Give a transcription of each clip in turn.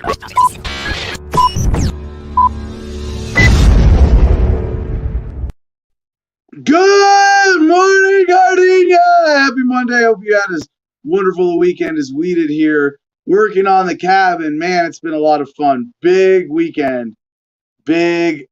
Good morning, Gardenia! Happy Monday. Hope you had as wonderful a weekend as we did here working on the cabin. Man, it's been a lot of fun. Big weekend. Big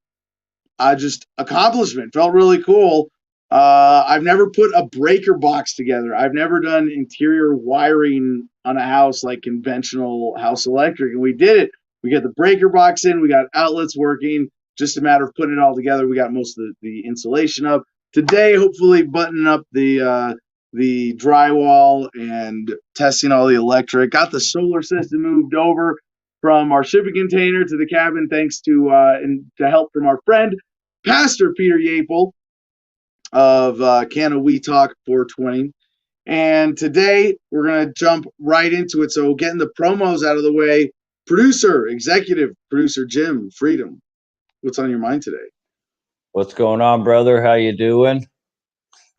accomplishment. Felt really cool. I've never put a breaker box together. I've never done interior wiring on a house like conventional house electric, and we did it. We got the breaker box in. We got outlets working. Just a matter of putting it all together. We got most of the insulation up. Today, hopefully buttoning up the drywall and testing all the electric. Got the solar system moved over from our shipping container to the cabin, thanks to help from our friend, Pastor Peter Yapel of Can We Talk 420. And today, we're going to jump right into it. So getting the promos out of the way, executive producer Jim Freedom, what's on your mind today? What's going on, brother? How you doing?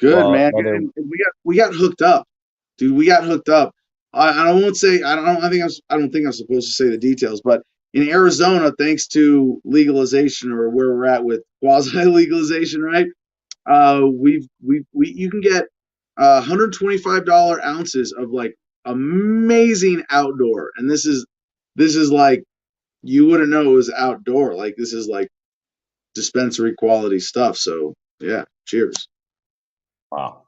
Good, man. We got hooked up, dude. We got hooked up. I don't think I'm supposed to say the details, but in Arizona, thanks to legalization, or where we're at with quasi legalization, right? You can get $125 ounces of like amazing outdoor, and this is like, you wouldn't know it was outdoor. Like, this is like dispensary quality stuff. So yeah, cheers. Wow.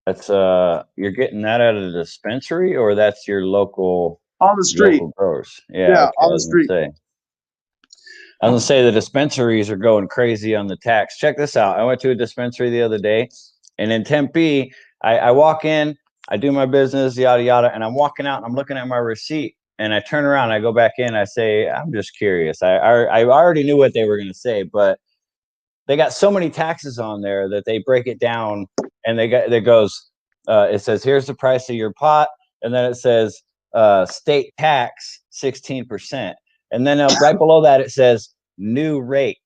That's you're getting that out of the dispensary, or that's your local on the street growers? Yeah, okay, on the street. I was gonna say the dispensaries are going crazy on the tax. Check this out. I went to a dispensary the other day, and in Tempe, I walk in, I do my business, yada yada, and I'm walking out and I'm looking at my receipt, and I turn around, I go back in, I say, I'm just curious. I already knew what they were gonna say, but they got so many taxes on there that they break it down, and it says, here's the price of your pot, and then it says state tax 16%, and then right below that it says new rate,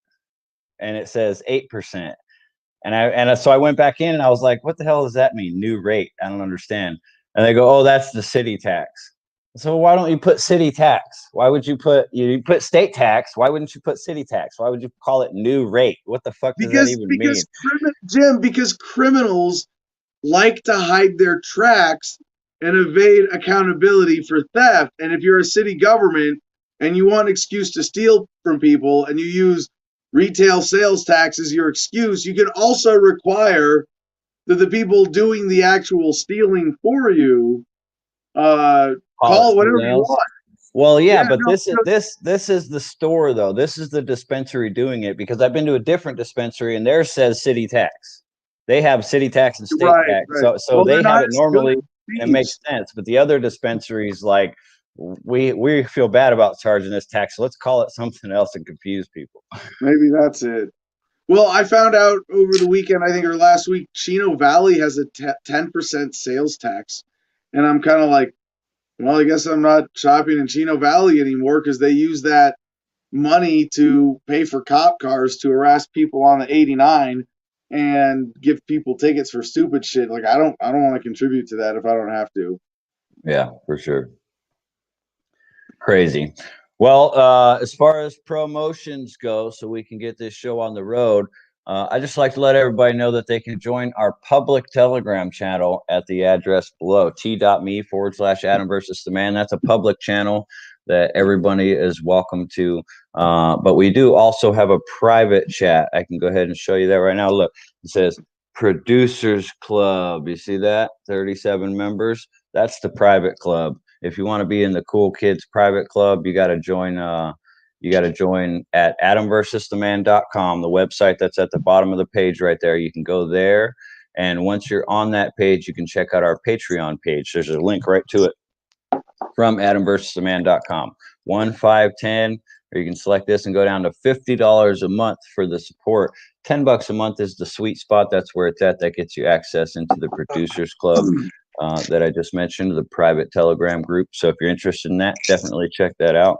and it says 8%. And so I went back in and I was like, what the hell does that mean, new rate? I don't understand. And they go, oh, that's the city tax. So why don't you put city tax? Why would you put state tax? Why wouldn't you put city tax? Why would you call it new rate? What the fuck does that even mean? Jim, because criminals like to hide their tracks and evade accountability for theft. And if you're a city government and you want an excuse to steal from people, and you use retail sales tax as your excuse, you can also require that the people doing the actual stealing for you call it whatever you want. Well, yeah, but this is the store, though. This is the dispensary doing it, because I've been to a different dispensary and theirs says city tax. They have city tax and state tax. Right. So they have it normally, and it makes sense. But the other dispensaries, like, we feel bad about charging this tax, so let's call it something else and confuse people. Maybe that's it. Well, I found out over the weekend, I think, or last week, Chino Valley has a 10% sales tax. And I'm kind of like, well, I guess I'm not shopping in Chino Valley anymore, because they use that money to pay for cop cars to harass people on the 89 and give people tickets for stupid shit. Like, I don't want to contribute to that if I don't have to. Yeah, for sure. Crazy. Well, as far as promotions go, so we can get this show on the road, I just like to let everybody know that they can join our public Telegram channel at the address below, t.me/Adam versus the man. That's a public channel that everybody is welcome to. But we do also have a private chat. I can go ahead and show you that right now. Look, it says Producers Club. You see that? 37 members. That's the private club. If you want to be in the cool kids private club, you got to join. You got to join at AdamVersusTheMan.com, the website that's at the bottom of the page right there. You can go there, and once you're on that page, you can check out our Patreon page. There's a link right to it from AdamVersusTheMan.com. 1, 5, 10, or you can select this and go down to $50 a month for the support. $10 a month is the sweet spot. That's where it's at. That gets you access into the Producers Club that I just mentioned, the private Telegram group. So if you're interested in that, definitely check that out.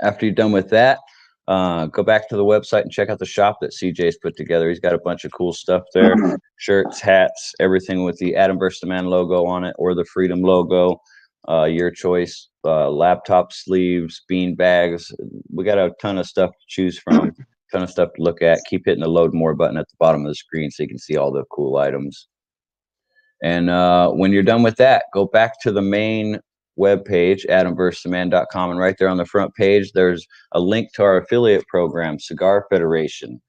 After you're done with that, go back to the website and check out the shop that CJ's put together. He's got a bunch of cool stuff there. Shirts, hats, everything with the Adam vs. the Man logo on it, or the Freedom logo. your choice. Laptop sleeves, bean bags. We got a ton of stuff to choose from, ton of stuff to look at. Keep hitting the load more button at the bottom of the screen so you can see all the cool items. And when you're done with that, go back to the main webpage, adamversustheman.com, and right there on the front page, there's a link to our affiliate program, Cigar Federation.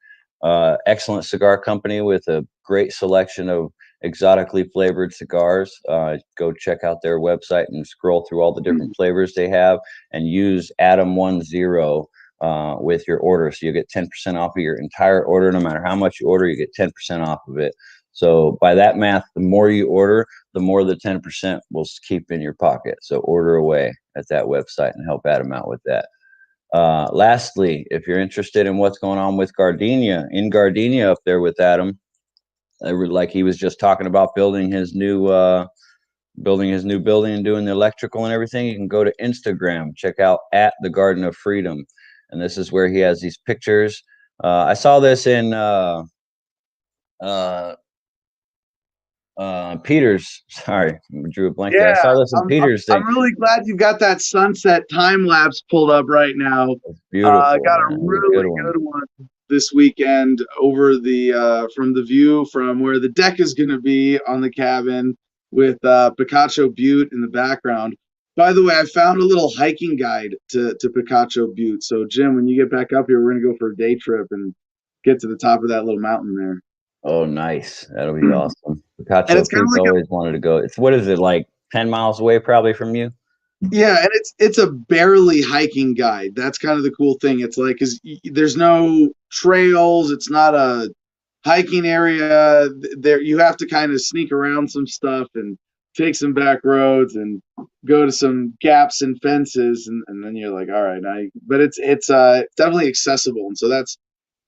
Excellent cigar company with a great selection of exotically flavored cigars. Go check out their website and scroll through all the different flavors they have, and use Adam10 with your order. So you get 10% off of your entire order. No matter how much you order, you get 10% off of it. So by that math, the more you order, the more the 10% will keep in your pocket. So order away at that website and help Adam out with that. Lastly, if you're interested in what's going on with Gardenia, in Gardenia up there with Adam, like he was just talking about building his new building and doing the electrical and everything, you can go to Instagram, check out at the Garden of Freedom. And this is where he has these pictures. I saw this in Peter's, sorry, drew a blank there. I saw this in Peter's thing. I'm really glad you've got that sunset time lapse pulled up right now. It's beautiful. I got a really good one this weekend over the from the view from where the deck is going to be on the cabin with Picacho Butte in the background. By the way, I found a little hiking guide to Picacho Butte. So Jim, when you get back up here, we're going to go for a day trip and get to the top of that little mountain there. Oh, nice. That'll be awesome. Picacho Butte, like always wanted to go. It's, what is it, like 10 miles away probably from you? Yeah, and it's a barely hiking guide. That's kind of the cool thing. It's like, cause there's no trails. It's not a hiking area. There, you have to kind of sneak around some stuff and take some back roads and go to some gaps and fences, and then you're like, all right, but it's definitely accessible, and so that's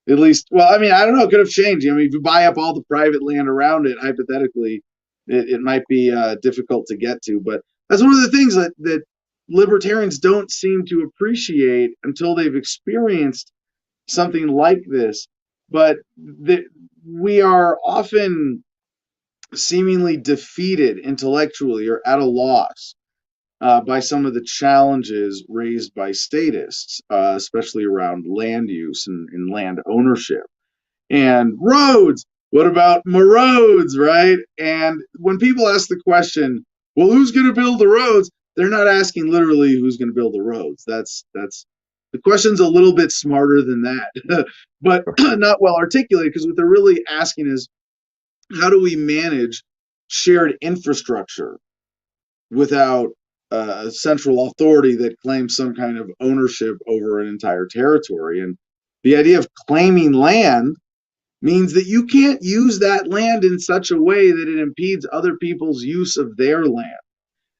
at least. Well, I mean, I don't know. It could have changed. I mean, if you buy up all the private land around it, hypothetically, it might be difficult to get to, but that's one of the things that libertarians don't seem to appreciate until they've experienced something like this. But we are often seemingly defeated intellectually or at a loss by some of the challenges raised by statists, especially around land use and land ownership. And roads, what about my roads, right? And when people ask the question, well, who's going to build the roads? They're not asking literally who's going to build the roads. That's the question's a little bit smarter than that, but not well articulated, because what they're really asking is, how do we manage shared infrastructure without a central authority that claims some kind of ownership over an entire territory? And the idea of claiming land means that you can't use that land in such a way that it impedes other people's use of their land.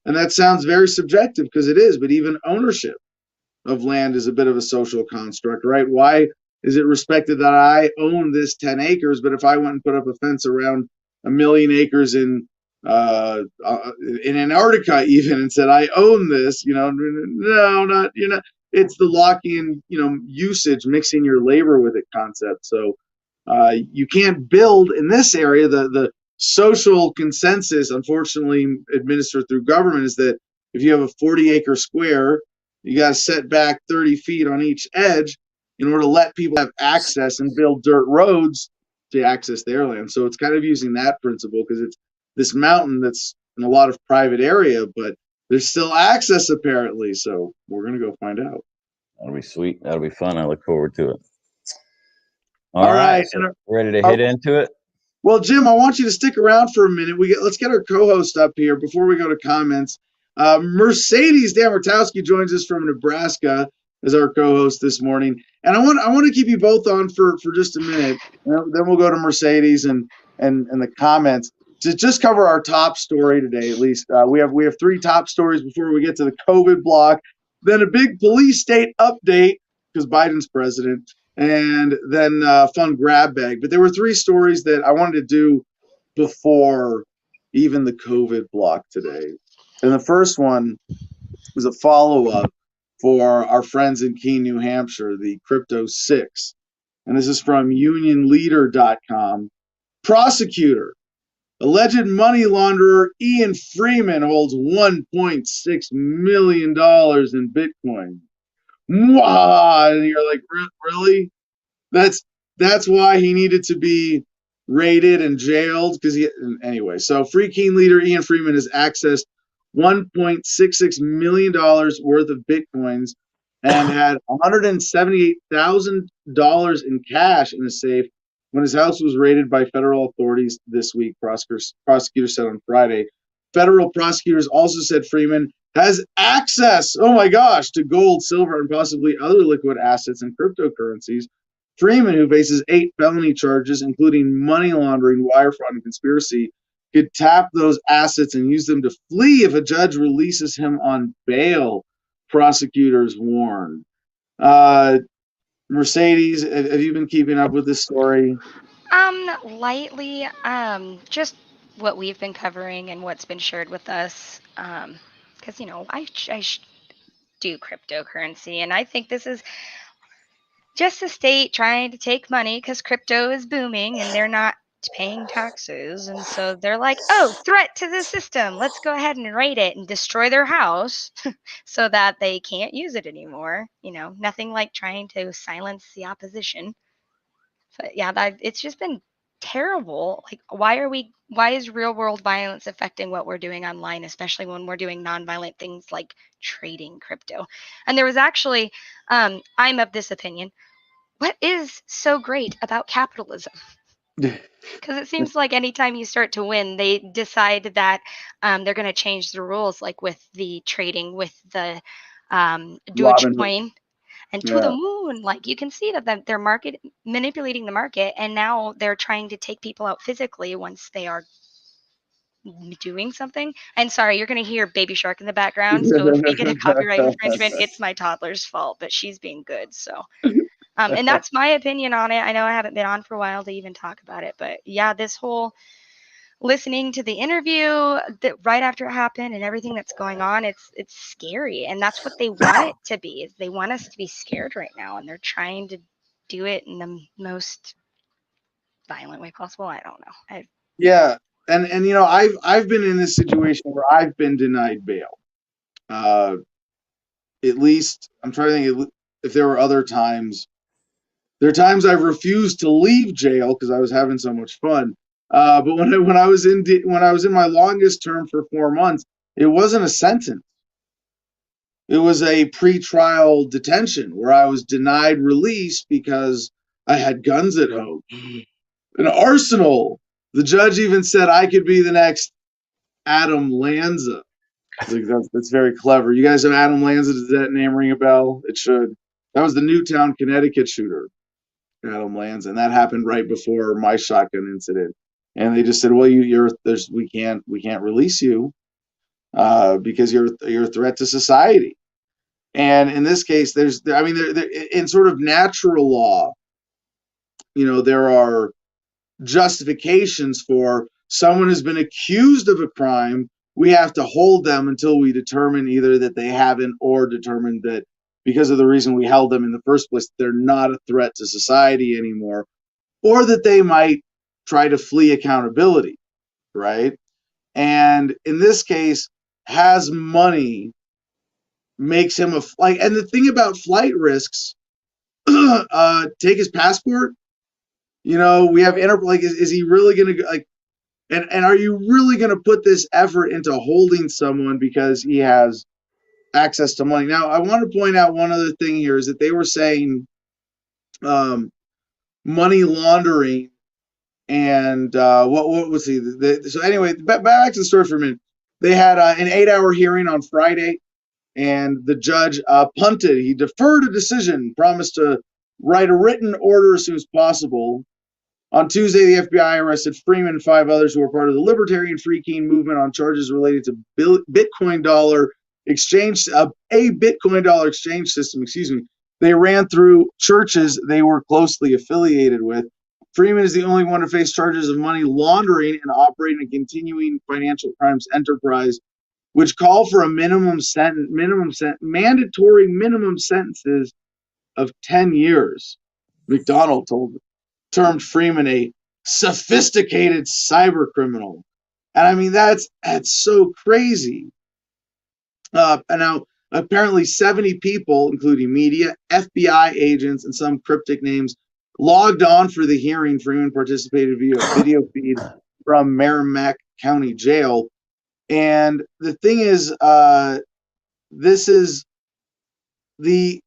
And that sounds very subjective, because it is, but even ownership of land is a bit of a social construct, right? Why is it respected that I own this 10 acres, but if I went and put up a fence around 1 million acres in Antarctica even and said, I own this, no, not, it's the Lockean, usage, mixing your labor with it concept. So you can't build in this area. The social consensus, unfortunately administered through government, is that if you have a 40-acre square, you got to set back 30 feet on each edge in order to let people have access and build dirt roads to access their land. So it's kind of using that principle, because it's this mountain that's in a lot of private area, but there's still access apparently. So we're going to go find out. That'll be sweet. That'll be fun. I look forward to it. All right. So ready to hit into it? Well, Jim, I want you to stick around for a minute. Let's get our co-host up here before we go to comments. Mercedes Damertowski joins us from Nebraska as our co-host this morning, and I want to keep you both on for just a minute. Then we'll go to Mercedes and the comments to just cover our top story today. At least we have 3 top stories before we get to the COVID block, then a big police state update because Biden's president, and then fun grab bag. But there were 3 stories that I wanted to do before even the COVID block today. And the first one was a follow-up for our friends in Keene, New Hampshire, the Crypto 6. And this is from unionleader.com. Prosecutor Alleged money launderer Ian Freeman holds $1.6 million in Bitcoin. Wow. And you're like, really? That's why he needed to be raided and jailed. Anyway, so Free Keen leader Ian Freeman has accessed $1.66 million worth of Bitcoins and had $178,000 in cash in a safe when his house was raided by federal authorities this week, prosecutors said on Friday. Federal prosecutors also said Freeman has access, oh my gosh, to gold, silver, and possibly other liquid assets and cryptocurrencies. Freeman, who faces 8 felony charges, including money laundering, wire fraud, and conspiracy, could tap those assets and use them to flee if a judge releases him on bail, prosecutors warned. Mercedes, have you been keeping up with this story? Lightly, just what we've been covering and what's been shared with us. Because, I do cryptocurrency, and I think this is just the state trying to take money because crypto is booming and they're not paying taxes. And so they're like, oh, threat to the system. Let's go ahead and raid it and destroy their house so that they can't use it anymore. Nothing like trying to silence the opposition. But yeah, it's just been terrible. Like, why is real world violence affecting what we're doing online, especially when we're doing nonviolent things like trading crypto? And there was actually, I'm of this opinion, what is so great about capitalism? Because it seems like anytime you start to win, they decide that they're going to change the rules, like with the trading with the Dogecoin and to the moon. Like, you can see that they're manipulating the market, and now they're trying to take people out physically once they are doing something. And sorry, you're going to hear Baby Shark in the background, so if we get a copyright infringement, it's my toddler's fault, but she's being good. So and that's my opinion on it. I know I haven't been on for a while to even talk about it, but yeah, this whole listening to the interview that right after it happened and everything that's going on, it's scary. And that's what they want it to be, is they want us to be scared right now, and they're trying to do it in the most violent way possible. I don't know. Yeah. And I've been in this situation where I've been denied bail. At least I'm trying to think if there were other times. There are times I've refused to leave jail because I was having so much fun. But when I was in my longest term for 4 months, it wasn't a sentence. It was a pretrial detention where I was denied release because I had guns at home, an arsenal. The judge even said I could be the next Adam Lanza. Like, that's very clever. You guys have Adam Lanza? Does that name ring a bell? It should. That was the Newtown, Connecticut shooter, Adam Lanza, and that happened right before my shotgun incident. And they just said, "Well, we can't release you because you're a threat to society." And in this case, there in sort of natural law, there are justifications for someone who's been accused of a crime. We have to hold them until we determine either that they haven't, or determine that because of the reason we held them in the first place, they're not a threat to society anymore, or that they might try to flee accountability, right? And in this case, has money makes him and the thing about flight risks, take his passport. We have is he really going to and are you really going to put this effort into holding someone because he has access to money? Now, I want to point out one other thing here, is that they were saying money laundering and what was he? So anyway, back to the story for a minute. They had an 8-hour hearing on Friday, and the judge punted. He deferred a decision, promised to write a written order as soon as possible. On Tuesday, the FBI arrested Freeman and 5 others who were part of the Libertarian Free Keen movement on charges related to Bitcoin dollar exchange, a Bitcoin dollar exchange system, they ran through churches they were closely affiliated with. Freeman is the only one to face charges of money laundering and operating a continuing financial crimes enterprise, which call for a mandatory minimum sentences of 10 years. McDonald termed Freeman a sophisticated cyber criminal. And I mean, that's so crazy. And now, apparently 70 people, including media, FBI agents, and some cryptic names, logged on for the hearing. Freeman participated via a video feed from Merrimack County Jail. And the thing is, this is the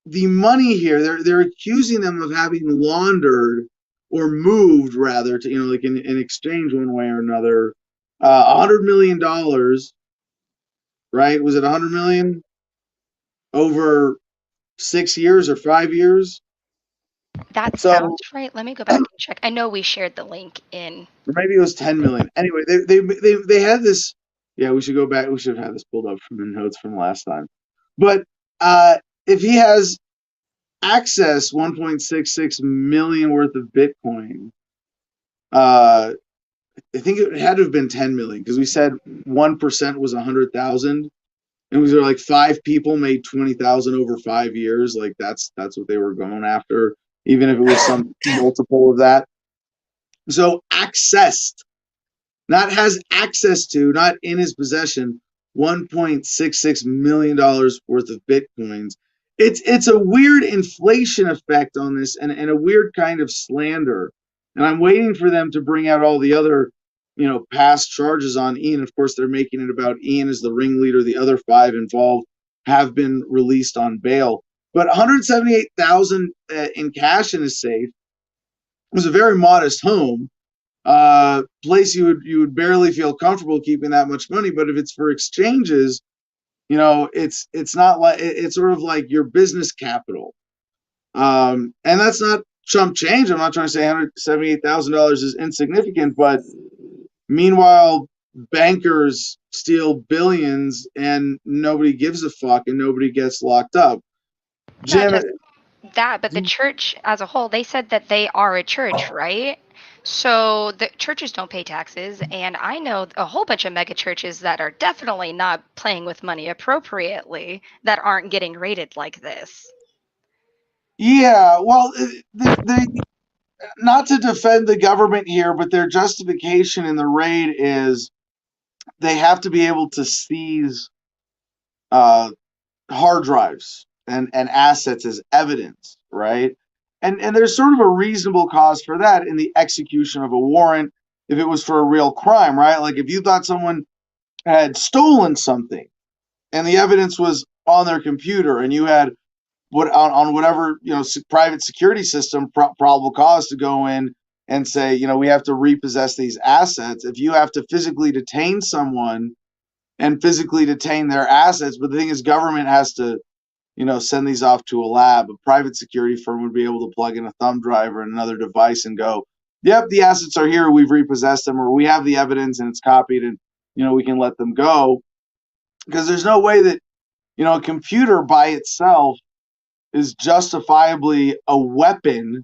money here. They're accusing them of having laundered or moved, rather, to, like in exchange one way or another, $100 million, right? Was it 100 million over 6 years or 5 years? That So, sounds right. Let me go back and check. I know we shared the link in. or maybe it was 10 million. Anyway, they had this. Yeah, we should go back. We should have had this pulled up from the notes from last time. But if he has access 1.66 million worth of Bitcoin, I think it had to have been 10 million, because we said 1% was 100,000. And was there like 5 people made 20,000 over 5 years? Like that's what they were going after, even if it was some multiple of that. So accessed, not has access to, not in his possession, $1.66 million worth of Bitcoins. It's a weird inflation effect on this, and a weird kind of slander. And I'm waiting for them to bring out all the other, past charges on Ian. Of course, they're making it about Ian as the ringleader. The other 5 involved have been released on bail. But 178,000 in cash in his safe. It was a very modest home. Place you would barely feel comfortable keeping that much money. But if it's for exchanges, it's not like, it's sort of like your business capital. And that's not chump change. I'm not trying to say $178,000 is insignificant, but meanwhile, bankers steal billions and nobody gives a fuck and nobody gets locked up. Not Jim, just that, but the church as a whole, they said that they are a church, right? So the churches don't pay taxes, and I know a whole bunch of mega churches that are definitely not playing with money appropriately that aren't getting rated like this. yeah, well, they not to defend the government here, but their justification in the raid is they have to be able to seize hard drives and assets as evidence, right? And there's sort of a reasonable cause for that in the execution of a warrant if it was for a real crime, right? Like if you thought someone had stolen something and the evidence was on their computer and you had on whatever private security system probable cause to go in and say, we have to repossess these assets. If you have to physically detain someone and physically detain their assets, but the thing is, government has to send these off to a lab. A private security firm would be able to plug in a thumb drive or another device and go, yep, the assets are here, we've repossessed them, or we have the evidence and it's copied, and we can let them go. Because there's no way that a computer by itself is justifiably a weapon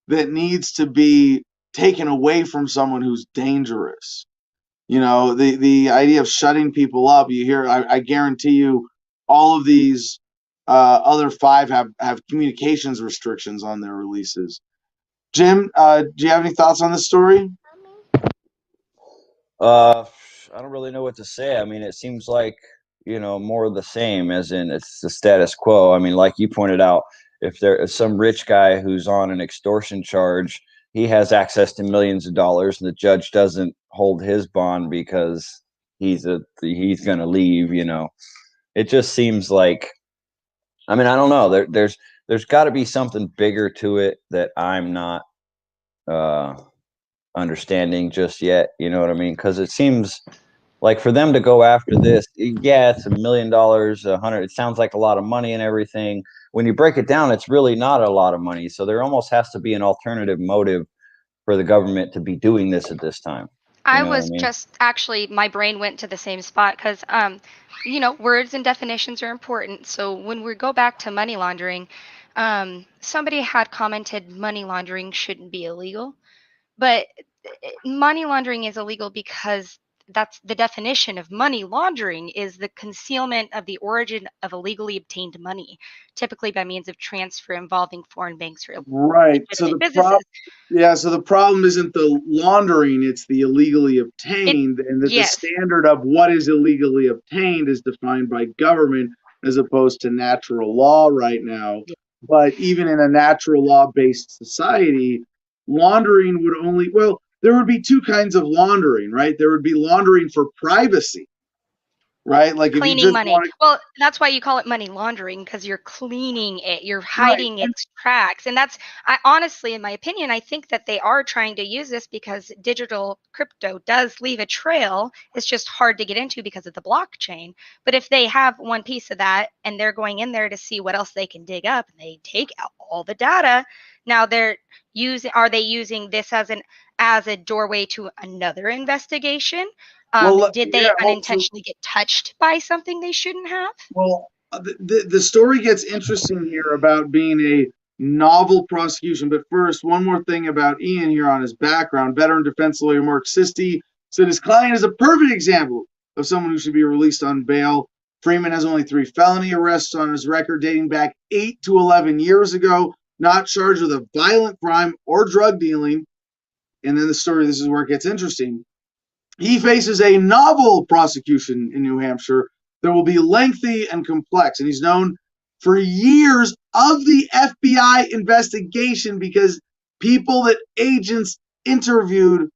that needs to be taken away from someone who's dangerous. The idea of shutting people up, you hear, I guarantee you all of these other 5 have communications restrictions on their releases. Jim, do you have any thoughts on this story? I don't really know what to say. I mean, it seems like, more of the same, as in it's the status quo. I mean, like you pointed out, if there is some rich guy who's on an extortion charge, he has access to millions of dollars, and the judge doesn't hold his bond because he's going to leave. It just seems like, I mean, I don't know. There's got to be something bigger to it that I'm not understanding just yet. You know what I mean? Because it seems like for them to go after this, yeah, it's $1 million, 100. It sounds like a lot of money and everything. When you break it down, it's really not a lot of money. So there almost has to be an alternative motive for the government to be doing this at this time. I was just actually, my brain went to the same spot because, words and definitions are important. So when we go back to money laundering, somebody had commented money laundering shouldn't be illegal, but money laundering is illegal because that's the definition of money laundering, is the concealment of the origin of illegally obtained money, typically by means of transfer involving foreign banks or Right. So legitimate the problem, businesses. yeah. So the problem isn't the laundering; it's the illegally obtained, and that the Yes. standard of what is illegally obtained is defined by government as opposed to natural law right now. Yeah. But even in a natural law-based society, laundering would only, well, there would be two kinds of laundering, right? There would be laundering for privacy, right? Like if you Cleaning just money. want Well, that's why you call it money laundering, because you're cleaning it, you're to, right? hiding its tracks. And that's, I honestly, in my opinion, I think that they are trying to use this because digital crypto does leave a trail. It's just hard to get into because of the blockchain. But if they have one piece of that and they're going in there to see what else they can dig up, and they take out all the data, now are they using this as a doorway to another investigation? Well, Did yeah. they Well, so unintentionally get touched by something they shouldn't have? Well, the story gets interesting here about being a novel prosecution. But first, one more thing about Ian here on his background. Veteran defense lawyer Mark Sisti said his client is a perfect example of someone who should be released on bail. Freeman has only 3 felony arrests on his record dating back 8 to 11 years ago, not charged with a violent crime or drug dealing. And then the story, this is where it gets interesting. He faces a novel prosecution in New Hampshire that will be lengthy and complex. And he's known for years of the FBI investigation because people that agents interviewed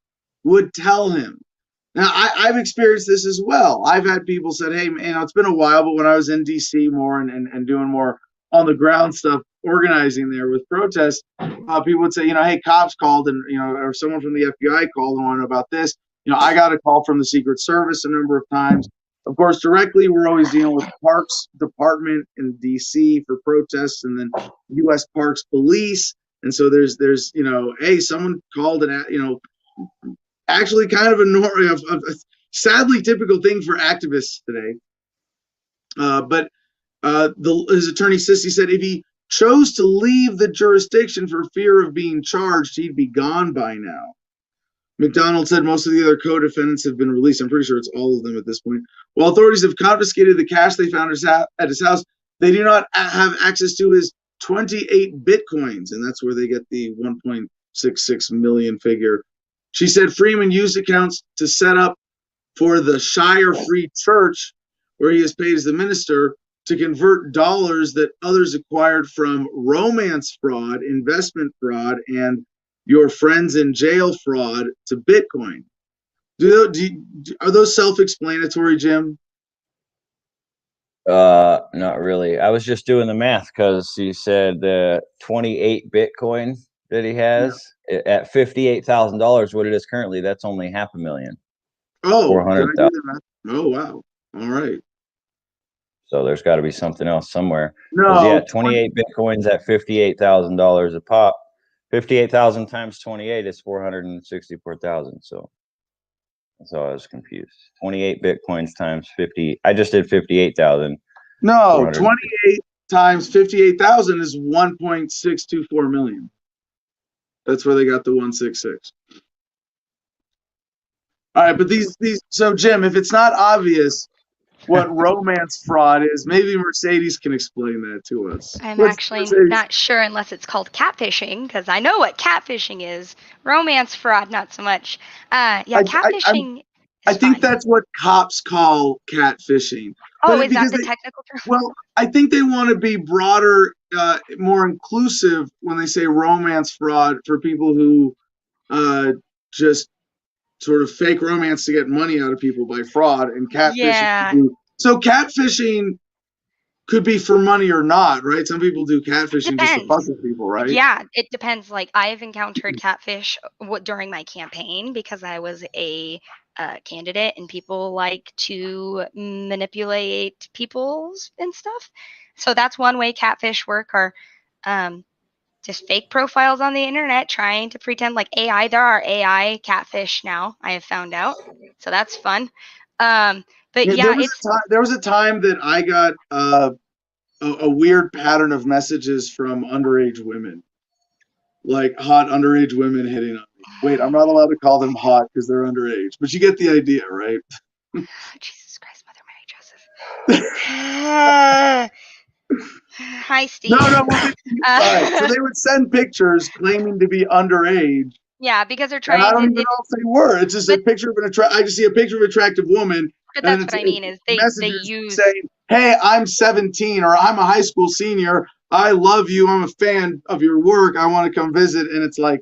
would tell him. Now, I've experienced this as well. I've had people said, hey, it's been a while, but when I was in D.C. more and doing more on the ground stuff, organizing there with protests, people would say, hey, cops called and, or someone from the FBI called and wanted about this. I got a call from the Secret Service a number of times. Of course, directly, we're always dealing with Parks Department in D.C. for protests, and then U.S. Parks Police. And so there's hey, someone called and actually kind of a sadly typical thing for activists today. But his attorney Sisti said if he chose to leave the jurisdiction for fear of being charged, he'd be gone by now. McDonald said most of the other co-defendants have been released. I'm pretty sure it's all of them at this point. While authorities have confiscated the cash they found at his house, they do not have access to his 28 bitcoins, and that's where they get the 1.66 million figure. She said Freeman used accounts to set up for the Shire Free Church, where he is paid as the minister, to convert dollars that others acquired from romance fraud, investment fraud, and your friends in jail fraud to Bitcoin. Are those self-explanatory, Jim? Not really. I was just doing the math because he said 28 Bitcoin that he has at $58,000. What it is currently, that's only $500,000. Oh, 400,000. did I do that? Oh, wow. All right. So there's got to be something else somewhere. No, yeah, 28 Bitcoins at $58,000 a pop. 58,000 times 28 is 464,000. So that's all I was confused. 28 Bitcoins times 50. I just did 58,000. No, 28 times 58,000 is 1.624 million. That's where they got the 166. All right, but these so Jim, if it's not obvious what romance fraud is, maybe Mercedes can explain that to us. I'm actually not sure unless it's called catfishing, because I know what catfishing is. Romance fraud, not so much. Catfishing. I think that's what cops call catfishing. Oh, is that the technical term? Well, I think they want to be broader, more inclusive when they say romance fraud for people who just sort of fake romance to get money out of people by fraud, and catfishing. Yeah. So catfishing could be for money or not, right? Some people do catfishing just to fuck with people, right? Yeah, it depends. Like, I've encountered catfish during my campaign because I was a candidate, and people like to manipulate people and stuff. So that's one way catfish work, or just fake profiles on the internet trying to pretend like AI. There are AI catfish now, I have found out. So that's fun. But yeah, there was a time that I got a weird pattern of messages from underage women. like hot underage women hitting on me. Wait, I'm not allowed to call them hot because they're underage, but you get the idea, right? Jesus Christ, Mother Mary Joseph. Hi, Steve. No, well, so they would send pictures claiming to be underage. Yeah, because they're And trying I don't to. even know if they were. It's just a picture of I just see a picture of an attractive woman. But And that's what I mean is they messages use saying, "Hey, I'm 17 or I'm a high school senior. I love you. I'm a fan of your work. I want to come visit." And it's like,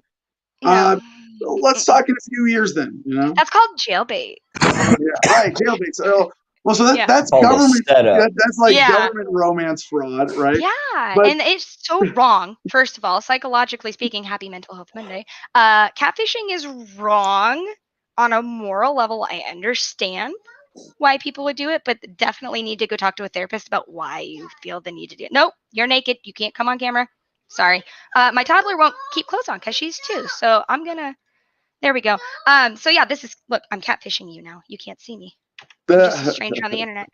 no. let's talk in a few years then. You know? That's called jailbait. Yeah, right. Jailbait. So, well, so Yeah. that's Called a government. setup. That's like Yeah. government romance fraud, right? Yeah, But- and it's so wrong. First of all, psychologically speaking, happy Mental Health Monday. Catfishing is wrong on a moral level. I understand why people would do it, but definitely need to go talk to a therapist about why you feel the need to do it. Nope, you're naked. You can't come on camera. Sorry. My toddler won't keep clothes on because she's 2. So I'm gonna. There we go. So yeah, this is look. I'm catfishing you now. You can't see me. I'm just a stranger on the internet.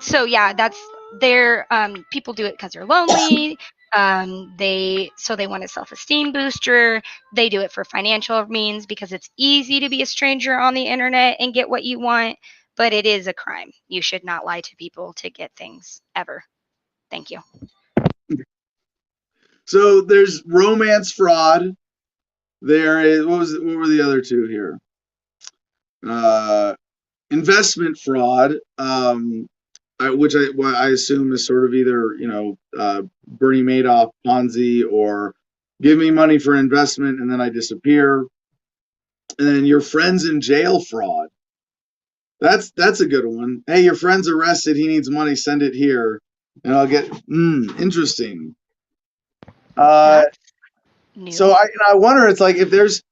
So yeah, that's their people do it because they're lonely. They want a self-esteem booster. They do it for financial means because it's easy to be a stranger on the internet and get what you want, but it is a crime. You should not lie to people to get things ever. Thank you. So there's romance fraud. There is what were the other two here? Investment fraud, which I assume is sort of either Bernie Madoff Ponzi or give me money for an investment and then I disappear. And then your friends in jail fraud. That's a good one. Hey, your friend's arrested. He needs money. Send it here, and I'll get. Interesting. New. So I wonder. It's like if there's.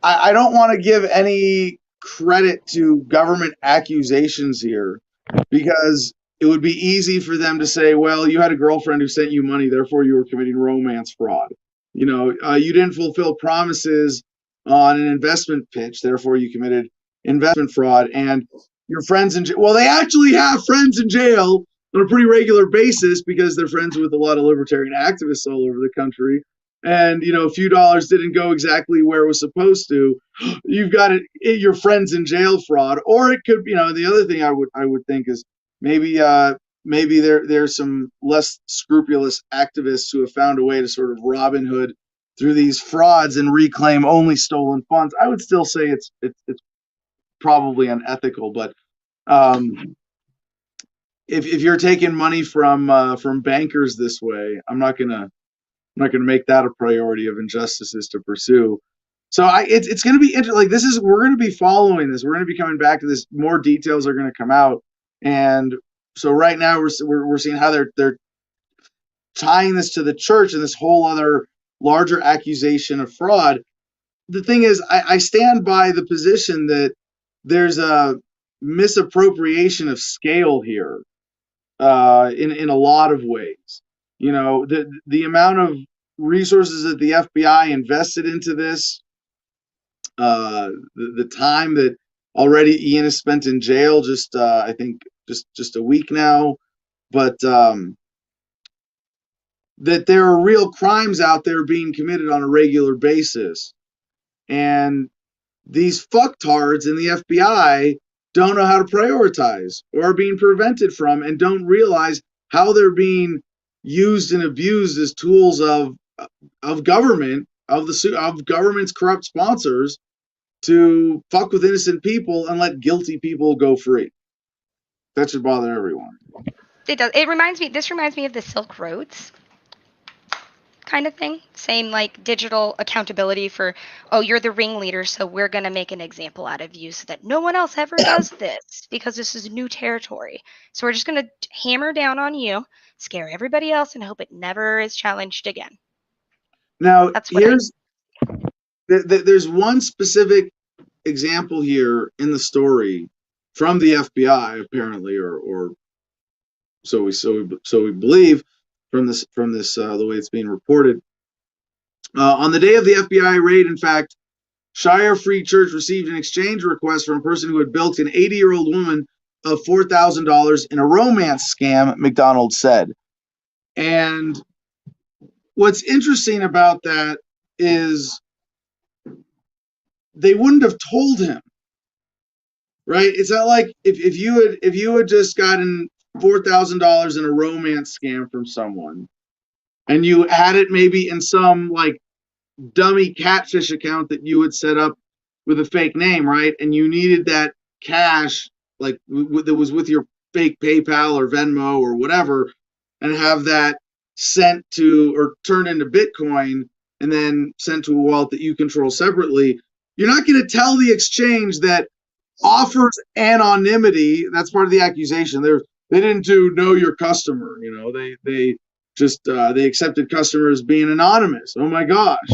I don't want to give any credit to government accusations here because it would be easy for them to say, well, you had a girlfriend who sent you money, therefore you were committing romance fraud. You didn't fulfill promises on an investment pitch, therefore you committed investment fraud. And your friends in jail, well, they actually have friends in jail on a pretty regular basis because they're friends with a lot of libertarian activists all over the country. And a few dollars didn't go exactly where it was supposed to. You've got your friends in jail fraud, or it could be. The other thing I would think is maybe there's some less scrupulous activists who have found a way to sort of Robin Hood through these frauds and reclaim only stolen funds. I would still say it's probably unethical, but if you're taking money from bankers this way, I'm not gonna make that a priority of injustices to pursue. So it's going to be interesting. We're going to be following this. We're going to be coming back to this. More details are going to come out, and so right now we're seeing how they're tying this to the church and this whole other larger accusation of fraud. The thing is, I stand by the position that there's a misappropriation of scale here in a lot of ways. The amount of resources that the FBI invested into this, the time that already Ian has spent in jail, I think just a week now, but that there are real crimes out there being committed on a regular basis, and these fucktards in the FBI don't know how to prioritize or are being prevented from and don't realize how they're being used and abused as tools of government, of government's corrupt sponsors to fuck with innocent people and let guilty people go free. That should bother everyone. It does. This reminds me of the Silk Roads kind of thing. Same like digital accountability for, oh, you're the ringleader, so we're going to make an example out of you so that no one else ever does this because this is new territory. So we're just going to hammer down on you, scare everybody else, and hope it never is challenged again. Now, there's one specific example here in the story from the FBI, apparently, or so we believe from this the way it's being reported. On the day of the FBI raid, in fact, Shire Free Church received an exchange request from a person who had bilked an 80-year-old woman of $4,000 in a romance scam, McDonald said. And what's interesting about that is they wouldn't have told him, right? It's not like if you had just gotten $4,000 in a romance scam from someone, and you had it maybe in some like dummy catfish account that you had set up with a fake name, right? And you needed that cash, like that was with your fake PayPal or Venmo or whatever, and have that sent to or turned into Bitcoin and then sent to a wallet that you control separately. You're not going to tell the exchange that offers anonymity. That's part of the accusation. They didn't do know your customer. You know, they just they accepted customers being anonymous. Oh my gosh!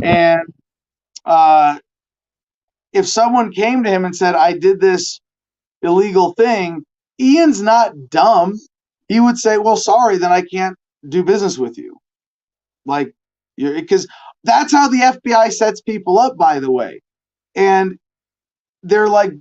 And if someone came to him and said, "I did this illegal thing," Ian's not dumb. He would say, "Well, sorry, then I can't do business with you." Like, because that's how the FBI sets people up, by the way. And they're like,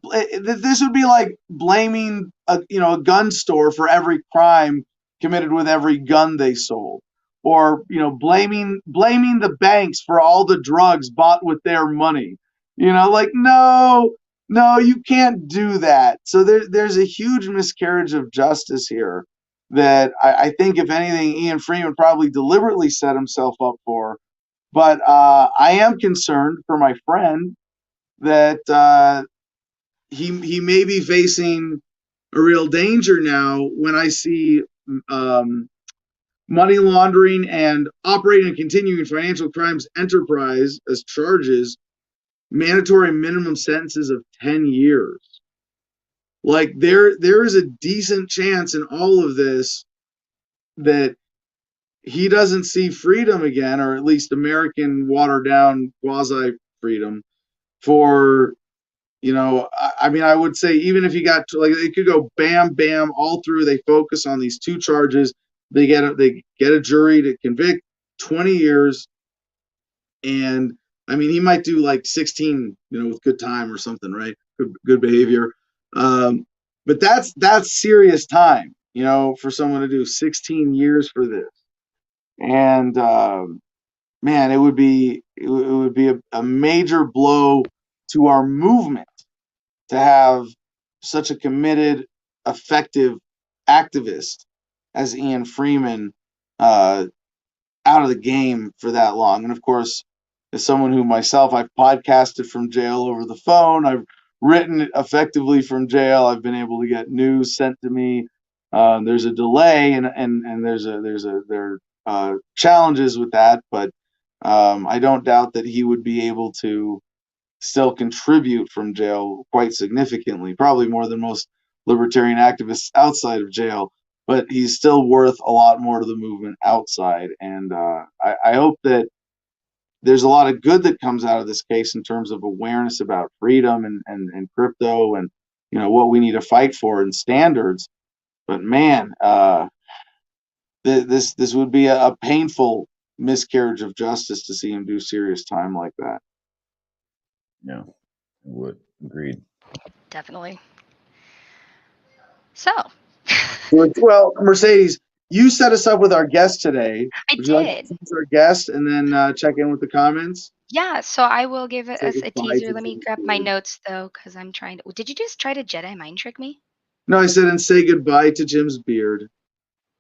this would be like blaming a gun store for every crime committed with every gun they sold, or blaming the banks for all the drugs bought with their money. Like, no, you can't do that. So there's a huge miscarriage of justice here that I think, if anything, Ian Freeman probably deliberately set himself up for. But I am concerned for my friend that he may be facing a real danger now when I see money laundering and operating and continuing financial crimes enterprise as charges, mandatory minimum sentences of 10 years. Like, there is a decent chance in all of this that he doesn't see freedom again, or at least American watered down quasi freedom for, I mean, I would say even if he got to, like, it could go bam, bam all through. They focus on these two charges. They get a jury to convict, 20 years. And I mean, he might do like 16, with good time or something, right? Good behavior. But that's serious time, for someone to do 16 years for this. And man, it would be a major blow to our movement to have such a committed, effective activist as Ian Freeman out of the game for that long. And of course, as someone who myself, I've podcasted from jail over the phone, I've written effectively from jail, I've been able to get news sent to me. There's a delay and there are challenges with that, but I don't doubt that he would be able to still contribute from jail quite significantly, probably more than most libertarian activists outside of jail, but he's still worth a lot more to the movement outside. And I hope that there's a lot of good that comes out of this case in terms of awareness about freedom and crypto and what we need to fight for and standards. But man, this would be a painful miscarriage of justice to see him do serious time like that. Yeah, I would. Agreed. Definitely. So. Well, Mercedes, you set us up with our guest today. I Would did. you like to introduce our guest and then check in with the comments? Yeah, so I will give us a goodbye teaser. to Let me James grab my Beard. notes, though, because I'm trying to. Did you just try to Jedi mind trick me? No, I said, and say goodbye to Jim's beard.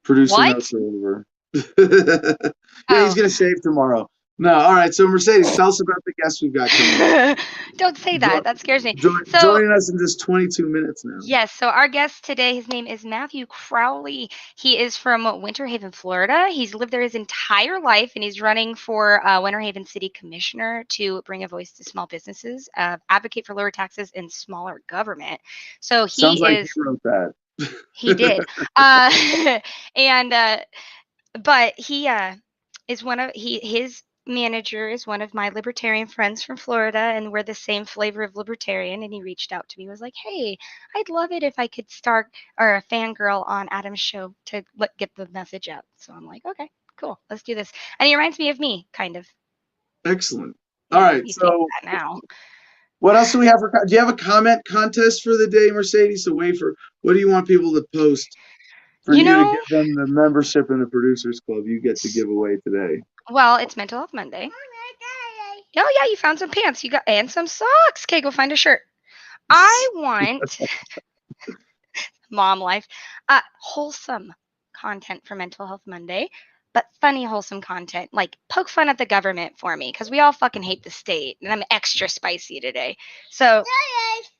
Producer What? notes are over. Yeah, he's Oh. going to shave tomorrow. No, all right. So, Mercedes, tell us about the guest we've got coming. Don't say that. That scares me. So, Joining us in just 22 minutes now. yes, so our guest today, his name is Matthew Crowley. He is from Winterhaven, Florida. He's lived there his entire life, and he's running for Winterhaven City Commissioner to bring a voice to small businesses, advocate for lower taxes and smaller government. So he Sounds like he wrote that. He did. But he is his manager is one of my libertarian friends from Florida, and we're the same flavor of libertarian. And he reached out to me, was like, "Hey, I'd love it if I could start or a fangirl on Adam's show to get the message out." So I'm like, "Okay, cool, let's do this." And he reminds me of me, kind of. Excellent. All right. You So that now. what else do we have? Do you have a comment contest for the day, Mercedes? So what do you want people to post? For You you to know, give them the membership in the Producers Club, you get to give away today. well, it's Mental Health Monday. Oh yeah, you found some pants. You got and some socks. Okay, go find a shirt. I want mom life, wholesome content for Mental Health Monday, but funny wholesome content. Like poke fun at the government for me because we all fucking hate the state, and I'm extra spicy today. So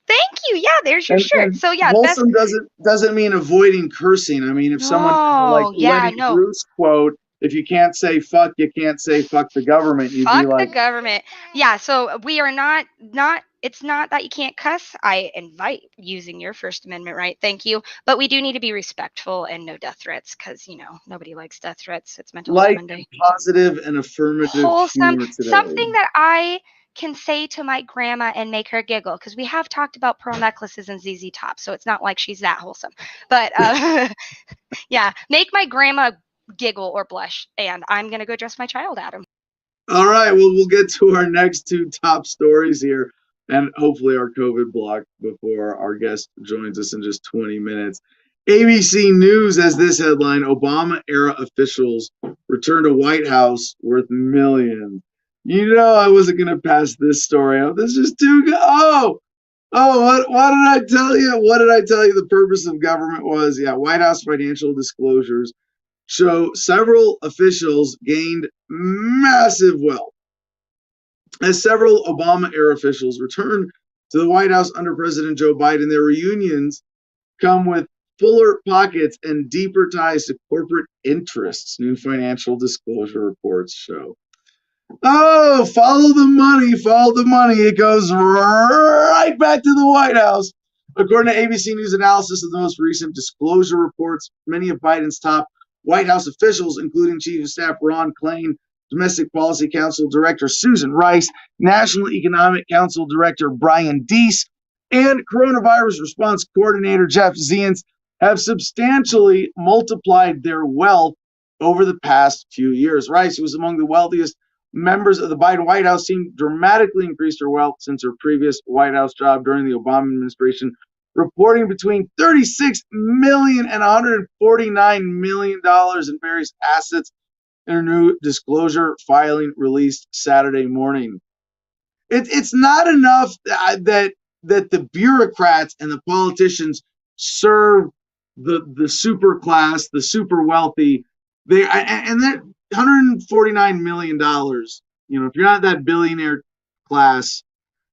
thank you. Yeah, there's your shirt. And So yeah, best. wholesome doesn't mean avoiding cursing. I mean, if someone like No, yeah, Lenny no. Bruce quote, if you can't say fuck, you can't say fuck the government. You'd be Fuck the like, government. Yeah, so we are not it's not that you can't cuss. I invite using your First Amendment right. Thank you. But we do need to be respectful and no death threats because, nobody likes death threats. It's Mental Health Monday. positive and affirmative Wholesome, humor today. something that I can say to my grandma and make her giggle because we have talked about pearl necklaces and ZZ tops, so it's not like she's that wholesome. But yeah, make my grandma giggle or blush, and I'm gonna go dress my child, Adam. All right, well, we'll get to our next two top stories here, and hopefully our COVID block before our guest joins us in just 20 minutes. ABC News has this headline: Obama-era officials return to White House worth millions. I wasn't going to pass this story up. This is too good. Oh, what did I tell you? What did I tell you the purpose of government was? Yeah, White House financial disclosures show several officials gained massive wealth. As several Obama-era officials return to the White House under President Joe Biden, their reunions come with fuller pockets and deeper ties to corporate interests, new financial disclosure reports show. Oh, follow the money, follow the money. It goes right back to the White House. According to ABC News analysis of the most recent disclosure reports, many of Biden's top White House officials, including Chief of Staff Ron Klain, Domestic Policy Council Director Susan Rice, National Economic Council Director Brian Deese, and Coronavirus Response Coordinator Jeff Zients, have substantially multiplied their wealth over the past few years. Rice, who was among the wealthiest members of the Biden White House team, dramatically increased her wealth since her previous White House job during the Obama administration, reporting between $36 million and $149 million in various assets in her new disclosure filing released Saturday morning. It's not enough that the bureaucrats and the politicians serve the super class, the super wealthy. And that $149 million. If you're not that billionaire class,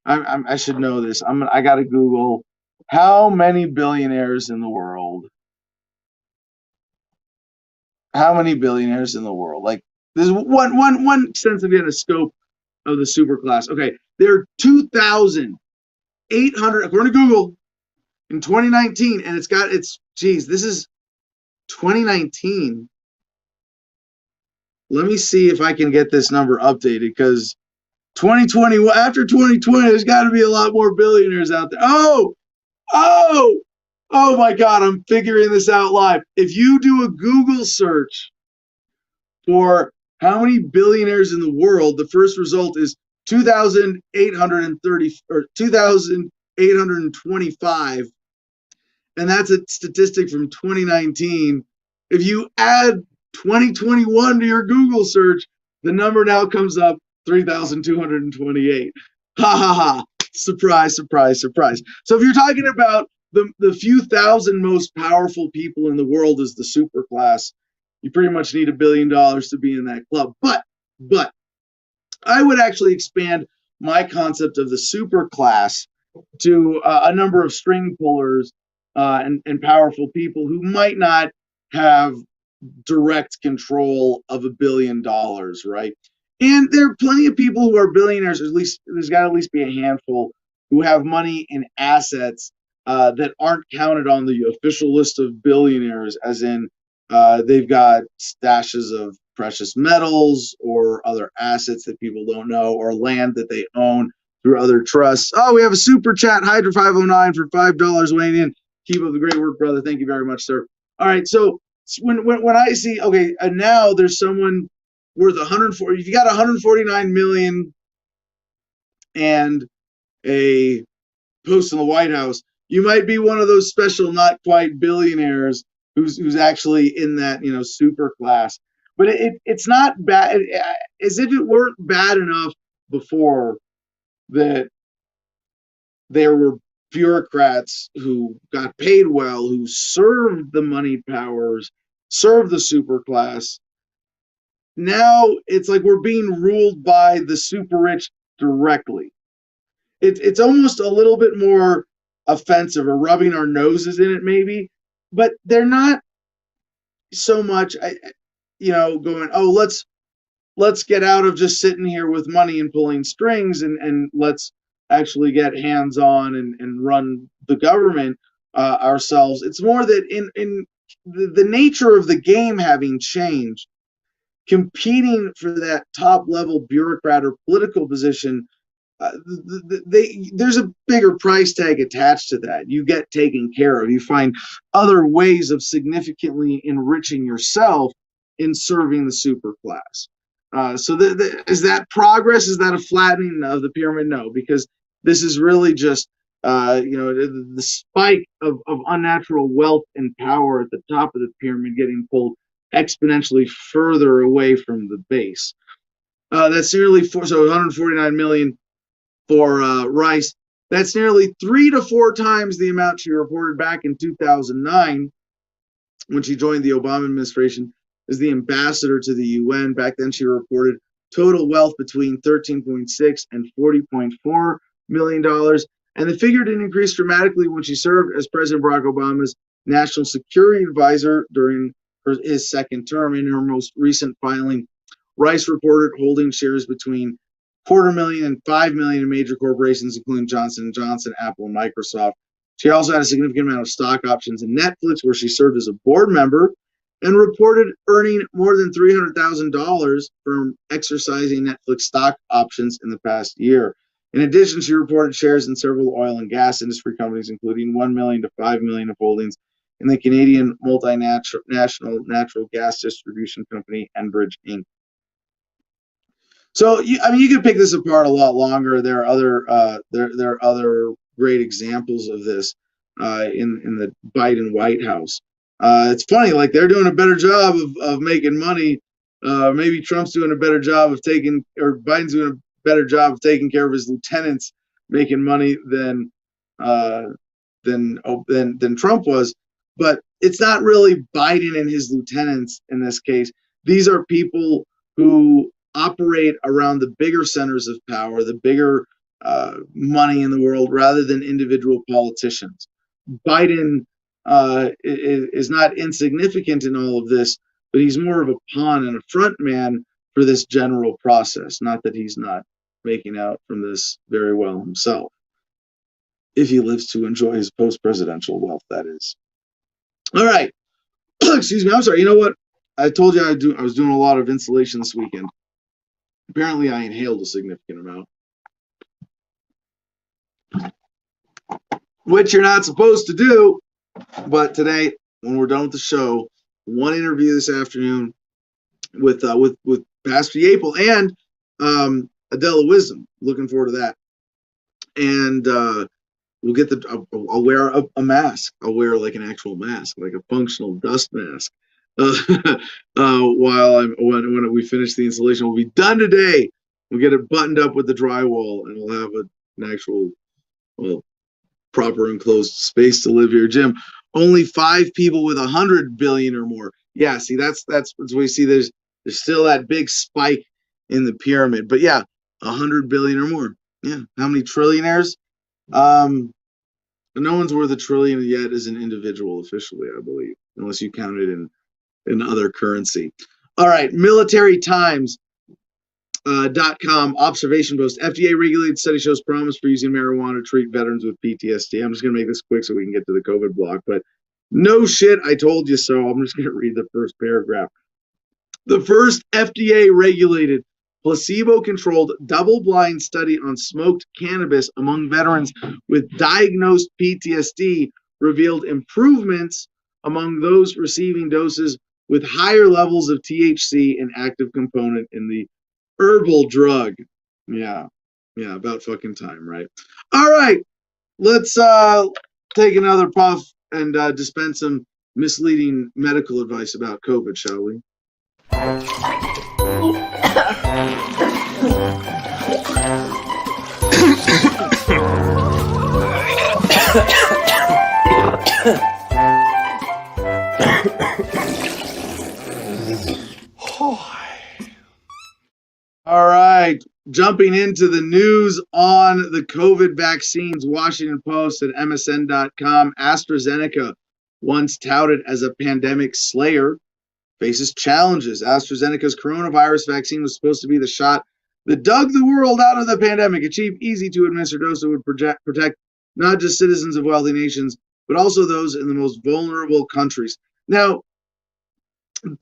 I should know this. I got to Google how many billionaires in the world. How many billionaires in the world? Like, there's one sense of a scope of the super class. Okay, there are 2,800 according to Google in 2019, and this is 2019. Let me see if I can get this number updated because 2020, after 2020, there's got to be a lot more billionaires out there. Oh my God, I'm figuring this out live. If you do a Google search for how many billionaires in the world, the first result is 2,830 or 2,825. And that's a statistic from 2019. If you add 2021 to your Google search, the number now comes up 3,228. Ha ha ha. Surprise, surprise, surprise. So if you're talking about the few thousand most powerful people in the world as the super class, you pretty much need $1 billion to be in that club. But I would actually expand my concept of the super class to a number of string pullers and powerful people who might not have direct control of $1 billion, right? And there are plenty of people who are billionaires. At least there's got to at least be a handful who have money in assets that aren't counted on the official list of billionaires, as in they've got stashes of precious metals or other assets that people don't know, or land that they own through other trusts. Oh, we have a super chat, Hydra 509 for $5 weighing in. Keep up the great work, brother. Thank you very much, sir. All right, so when I see, okay, and now there's someone worth 140. If you got 149 million and a post in the White House, you might be one of those special, not quite billionaires who's actually in that, you know, super class. But it's not bad, as if it weren't bad enough before that there were bureaucrats who got paid well, who served the moneyed powers, served the super class. Now it's like we're being ruled by the super rich directly. It's almost a little bit more offensive, or rubbing our noses in it maybe, but they're not so much, you know, going, oh, let's get out of just sitting here with money and pulling strings, and let's actually get hands on and run the government ourselves. It's more that in the nature of the game having changed, competing for that top level bureaucrat or political position, there's a bigger price tag attached to that. You get taken care of. You find other ways of significantly enriching yourself in serving the super class. So is that progress? Is that a flattening of the pyramid? No, because this is really just you know, the spike of unnatural wealth and power at the top of the pyramid getting pulled exponentially further away from the base. That's nearly 149 million for Rice. That's nearly 3 to 4 times the amount she reported back in 2009 when she joined the Obama administration as the ambassador to the UN. Back then, she reported total wealth between $13.6 and $40.4 million. And the figure didn't increase dramatically when she served as President Barack Obama's national security advisor during his second term. In her most recent filing, Rice reported holding shares between $250,000 and $5 million in major corporations, including Johnson & Johnson, Apple, and Microsoft. She also had a significant amount of stock options in Netflix, where she served as a board member, and reported earning more than $300,000 from exercising Netflix stock options in the past year. In addition, she reported shares in several oil and gas industry companies, including $1 million to $5 million of holdings in the Canadian multinational natural gas distribution company Enbridge Inc. So, I mean, you could pick this apart a lot longer. There are other great examples of this in the Biden White House. It's funny, like they're doing a better job of making money. Maybe Trump's doing a better job of Biden's doing a better job of taking care of his lieutenants, making money than Trump was. But it's not really Biden and his lieutenants in this case. These are people who operate around the bigger centers of power, the bigger money in the world, rather than individual politicians. Biden is not insignificant in all of this, but he's more of a pawn and a front man for this general process. Not that he's not making out from this very well himself, if he lives to enjoy his post-presidential wealth, that is. All right. Excuse me. I'm sorry. You know what? I told you I was doing a lot of insulation this weekend. Apparently, I inhaled a significant amount, which you're not supposed to do. But today, when we're done with the show, one interview this afternoon with Pastor Yapel and Adela Wisdom. Looking forward to that. And we'll get I'll wear a mask. I'll wear like an actual mask, like a functional dust mask. When we finish the installation, we'll be done today. We'll get it buttoned up with the drywall, and we'll have an actual, proper enclosed space to live here. Jim, only 5 people with 100 billion or more. Yeah, see, that's what we see. There's still that big spike in the pyramid, but yeah, 100 billion or more. Yeah, how many trillionaires? No one's worth $1 trillion yet as an individual officially, I believe, unless you count it in other currency. All right, militarytimes.com observation post. FDA regulated study shows promise for using marijuana to treat veterans with PTSD. I'm just going to make this quick so we can get to the COVID block, but no shit, I told you so. I'm just going to read the first paragraph. The first FDA regulated placebo-controlled double-blind study on smoked cannabis among veterans with diagnosed PTSD revealed improvements among those receiving doses with higher levels of THC, an active component in the herbal drug. Yeah, about fucking time, right? All right, let's take another puff and dispense some misleading medical advice about COVID, shall we? All right, jumping into the news on the COVID vaccines, Washington Post and MSN.com. AstraZeneca, once touted as a pandemic slayer, faces challenges. AstraZeneca's coronavirus vaccine was supposed to be the shot that dug the world out of the pandemic, a cheap, easy-to-administer dose that would protect not just citizens of wealthy nations, but also those in the most vulnerable countries. Now,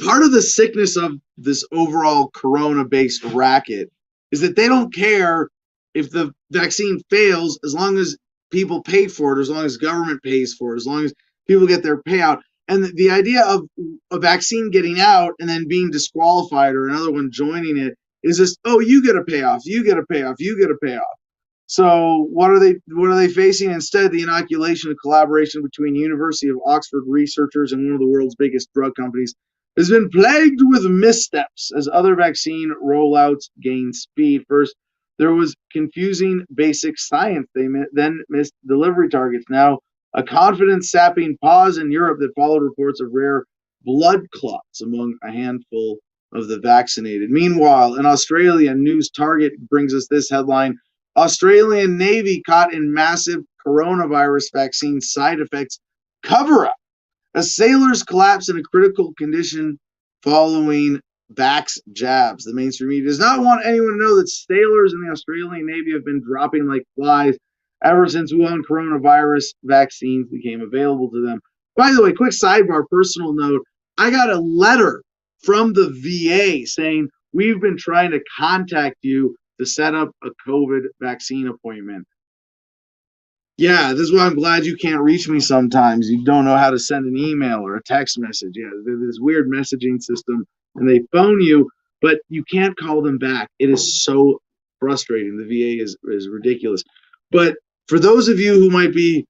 part of the sickness of this overall corona-based racket is that they don't care if the vaccine fails as long as people pay for it, as long as government pays for it, as long as people get their payout. And the idea of a vaccine getting out and then being disqualified or another one joining it is just, oh, you get a payoff, you get a payoff, you get a payoff. So what are they facing? Instead, the inoculation of collaboration between University of Oxford researchers and one of the world's biggest drug companies has been plagued with missteps as other vaccine rollouts gain speed. First, there was confusing basic science. They then missed delivery targets. Now, a confidence-sapping pause in Europe that followed reports of rare blood clots among a handful of the vaccinated. Meanwhile, in Australia, News Target brings us this headline: Australian Navy caught in massive coronavirus vaccine side effects cover-up. A sailor's collapse in a critical condition following vax jabs. The mainstream media does not want anyone to know that sailors in the Australian Navy have been dropping like flies ever since Wuhan coronavirus vaccines became available to them. By the way, quick sidebar, personal note, I got a letter from the VA saying, we've been trying to contact you to set up a COVID vaccine appointment. Yeah, this is why I'm glad you can't reach me sometimes. You don't know how to send an email or a text message. Yeah, this weird messaging system, and they phone you, but you can't call them back. It is so frustrating. The VA is ridiculous. But for those of you who might be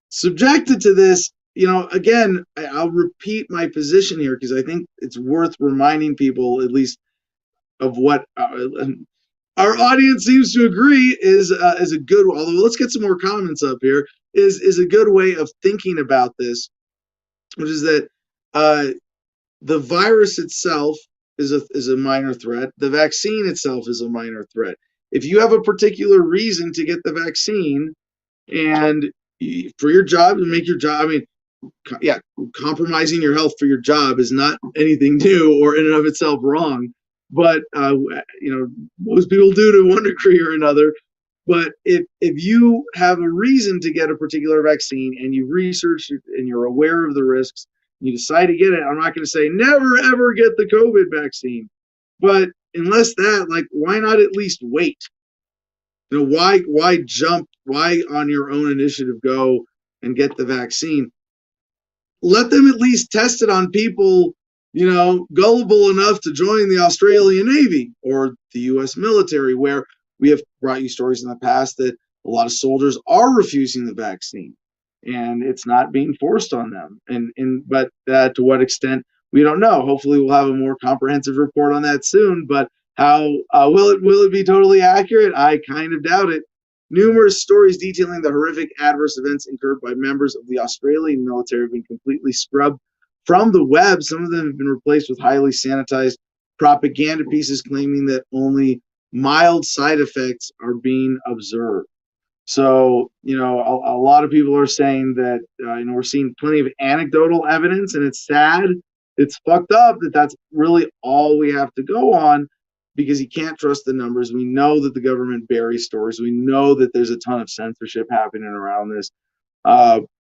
subjected to this, again, I'll repeat my position here because I think it's worth reminding people, at least, of what our audience seems to agree is a good. Although let's get some more comments up here. Is a good way of thinking about this, which is that the virus itself is a minor threat. The vaccine itself is a minor threat. If you have a particular reason to get the vaccine, and for your job to make your job, compromising your health for your job is not anything new or in and of itself wrong. But most people do to one degree or another. But if you have a reason to get a particular vaccine and you research it and you're aware of the risks, you decide to get it. I'm not going to say never ever get the COVID vaccine, but unless that, why not at least wait? Why jump? Why on your own initiative go and get the vaccine? Let them at least test it on people gullible enough to join the Australian Navy or the U.S. military, where we have brought you stories in the past that a lot of soldiers are refusing the vaccine, and it's not being forced on them. But to what extent, we don't know. Hopefully, we'll have a more comprehensive report on that soon. But how will it be totally accurate? I kind of doubt it. Numerous stories detailing the horrific adverse events incurred by members of the Australian military have been completely scrubbed from the web. Some of them have been replaced with highly sanitized propaganda pieces claiming that only mild side effects are being observed. So, a lot of people are saying that, we're seeing plenty of anecdotal evidence, and it's sad. It's fucked up that that's really all we have to go on, because you can't trust the numbers. We know that the government buries stories. We know that there's a ton of censorship happening around this.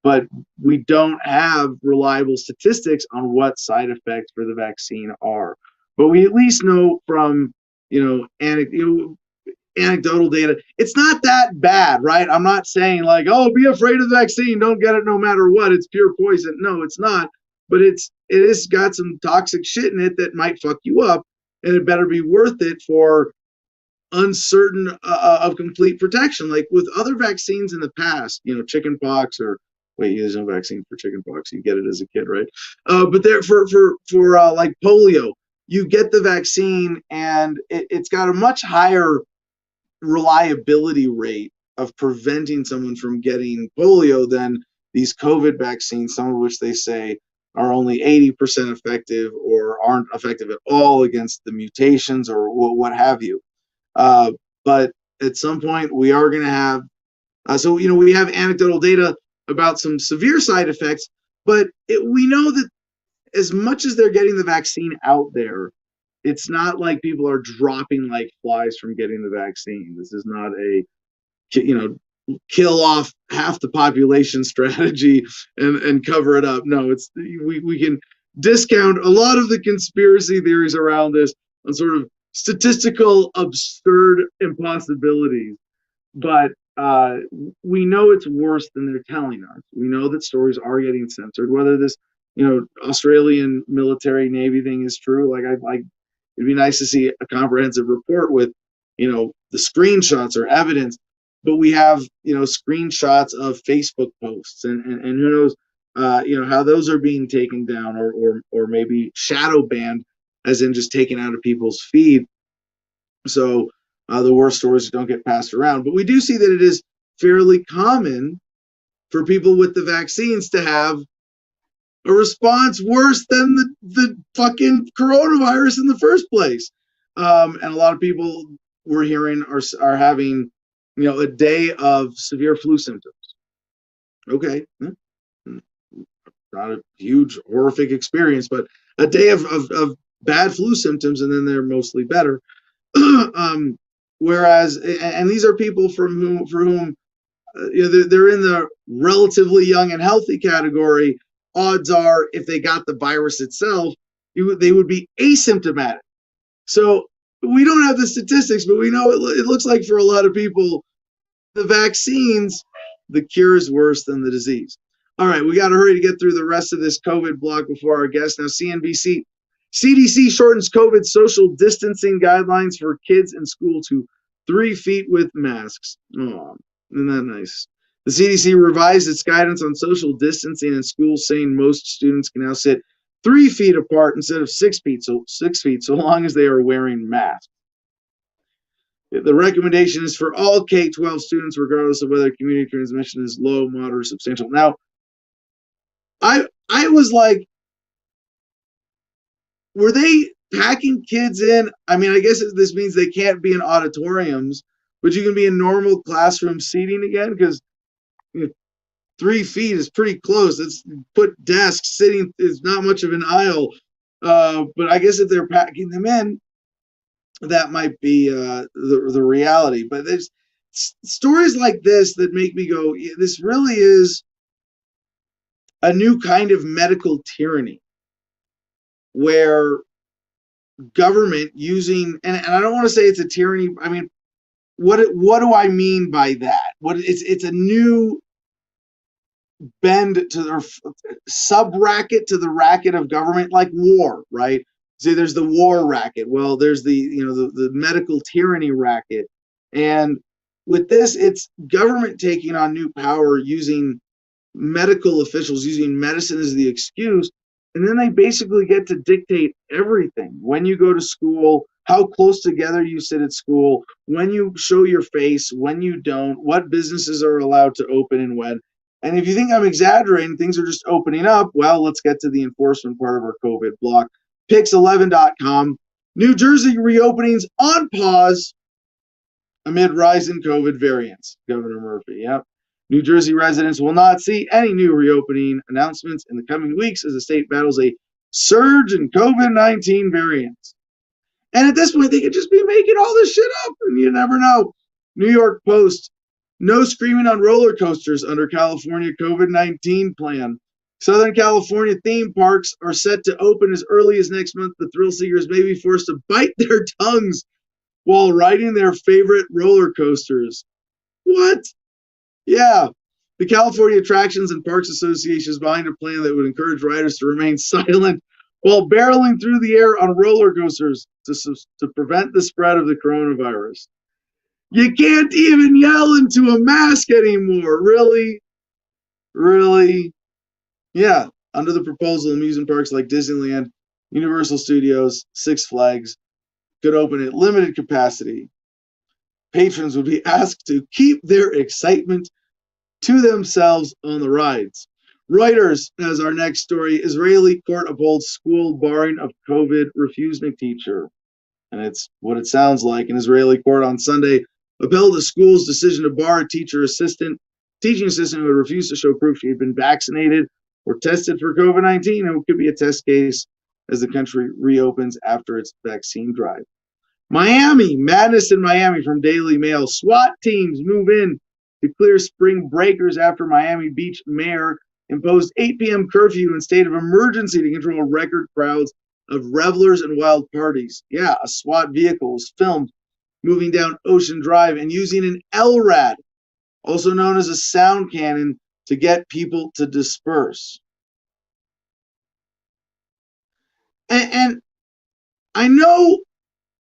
But we don't have reliable statistics on what side effects for the vaccine are. But we at least know from, anecdotal data, it's not that bad, right? I'm not saying be afraid of the vaccine, don't get it no matter what, it's pure poison. No, it's not. But it has got some toxic shit in it that might fuck you up, and it better be worth it for uncertain of complete protection. Like with other vaccines in the past, chickenpox or Wait, there's no vaccine for chickenpox. You get it as a kid, right? But there for like polio, you get the vaccine, and it's got a much higher reliability rate of preventing someone from getting polio than these COVID vaccines, some of which they say are only 80% effective or aren't effective at all against the mutations or what have you. But at some point, we are going to have, so, we have anecdotal data about some severe side effects, but we know that as much as they're getting the vaccine out there, it's not like people are dropping like flies from getting the vaccine. This is not a, kill off half the population strategy and cover it up. No, it's we can discount a lot of the conspiracy theories around this on sort of statistical absurd impossibilities. But we know it's worse than they're telling us. We know that stories are getting censored. Whether this, Australian military Navy thing is true, it'd be nice to see a comprehensive report with, the screenshots or evidence. But we have, screenshots of Facebook posts, and who knows, how those are being taken down or maybe shadow banned, as in just taken out of people's feed. So the worst stories don't get passed around. But we do see that it is fairly common for people with the vaccines to have a response worse than the fucking coronavirus in the first place. And a lot of people we're hearing are having, a day of severe flu symptoms. Okay. Not a huge horrific experience, but a day of bad flu symptoms, and then they're mostly better. Whereas, and these are people for whom they're in the relatively young and healthy category. Odds are, if they got the virus itself, they would be asymptomatic. So we don't have the statistics, but we know it looks like for a lot of people, the vaccines, the cure is worse than the disease. All right, we got to hurry to get through the rest of this COVID block before our guest. Now, CDC shortens COVID social distancing guidelines for kids in school to 3 feet with masks. Oh, isn't that nice? The CDC revised its guidance on social distancing in schools, saying most students can now sit 3 feet apart instead of 6 feet. So 6 feet, so long as they are wearing masks. The recommendation is for all K-12 students, regardless of whether community transmission is low, moderate, or substantial. Now, I was like, were they packing kids in? I mean, I guess this means they can't be in auditoriums, but you can be in normal classroom seating again, because 3 feet is pretty close. It's put desks, sitting is not much of an aisle. But I guess if they're packing them in, that might be the reality. But there's stories like this that make me go, this really is a new kind of medical tyranny, where government using, and I don't want to say it's a tyranny. I mean, what do I mean by that? It's a new bend to the sub-racket to the racket of government, like war, right? See, there's the war racket. Well, there's the medical tyranny racket. And with this, it's government taking on new power, using medical officials, using medicine as the excuse. And then they basically get to dictate everything. When you go to school, how close together you sit at school, when you show your face, when you don't, what businesses are allowed to open and when. And if you think I'm exaggerating, things are just opening up. Well, let's get to the enforcement part of our COVID block. Pix11.com. New Jersey reopenings on pause amid rise in COVID variants. Governor Murphy. Yep. New Jersey residents will not see any new reopening announcements in the coming weeks as the state battles a surge in COVID-19 variants. And at this point, they could just be making all this shit up, and you never know. New York Post. No screaming on roller coasters under California COVID-19 plan. Southern California theme parks are set to open as early as next month. The thrill seekers may be forced to bite their tongues while riding their favorite roller coasters. What? Yeah. The California Attractions and Parks Association is behind a plan that would encourage riders to remain silent while barreling through the air on roller coasters to prevent the spread of the coronavirus. You can't even yell into a mask anymore, really? Really? Yeah. Under the proposal, amusement parks like Disneyland, Universal Studios, Six Flags could open at limited capacity. Patrons would be asked to keep their excitement to themselves on the rides. Reuters has our next story. Israeli court upholds school barring of COVID refusnik teacher. And it's what it sounds like. An Israeli court on Sunday upheld a school's decision to bar a teaching assistant who had refused to show proof she had been vaccinated or tested for COVID-19. And it could be a test case as the country reopens after its vaccine drive. Miami, madness in Miami from Daily Mail. SWAT teams move in to clear spring breakers after Miami Beach mayor imposed 8 p.m. curfew in state of emergency to control record crowds of revelers and wild parties. Yeah, a SWAT vehicle was filmed moving down Ocean Drive and using an LRAD, also known as a sound cannon, to get people to disperse. And I know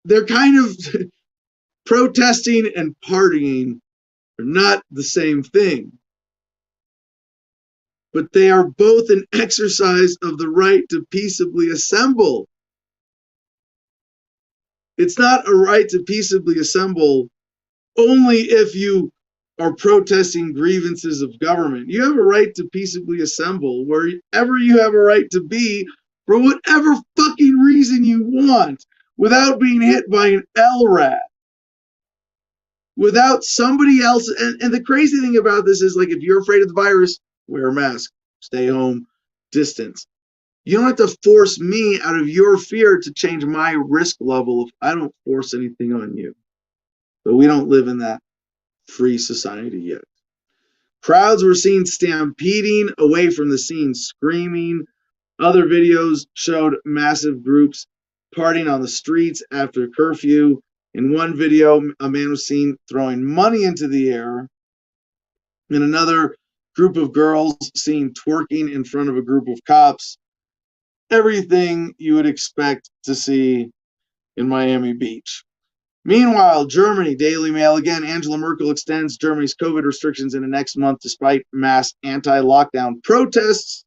they're kind of protesting and partying are not the same thing, but they are both an exercise of the right to peaceably assemble. It's not a right to peaceably assemble only if you are protesting grievances of government. You have a right to peaceably assemble wherever you have a right to be for whatever fucking reason you want without being hit by an LRAD. Without somebody else. And the crazy thing about this is, like, if you're afraid of the virus, wear a mask, stay home, distance. You don't have to force me out of your fear to change my risk level if I don't force anything on you. But we don't live in that free society yet. Crowds were seen stampeding away from the scene, screaming. Other videos showed massive groups partying on the streets after curfew. In one video, a man was seen throwing money into the air. In another, group of girls seen twerking in front of a group of cops. Everything you would expect to see in Miami Beach. Meanwhile, Germany, Daily Mail again, Angela Merkel extends Germany's COVID restrictions into next month despite mass anti-lockdown protests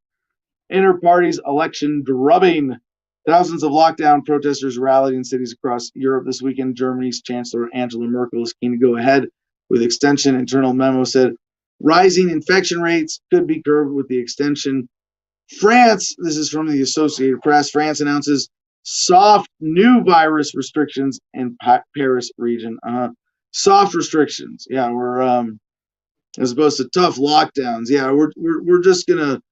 and her party's election drubbing. Thousands of lockdown protesters rallied in cities across Europe this weekend. Germany's Chancellor Angela Merkel is keen to go ahead with extension. Internal memo said rising infection rates could be curbed with the extension. France, this is from the Associated Press, France announces soft new virus restrictions in Paris region. Soft restrictions. Yeah, we're as opposed to tough lockdowns. Yeah, we're just gonna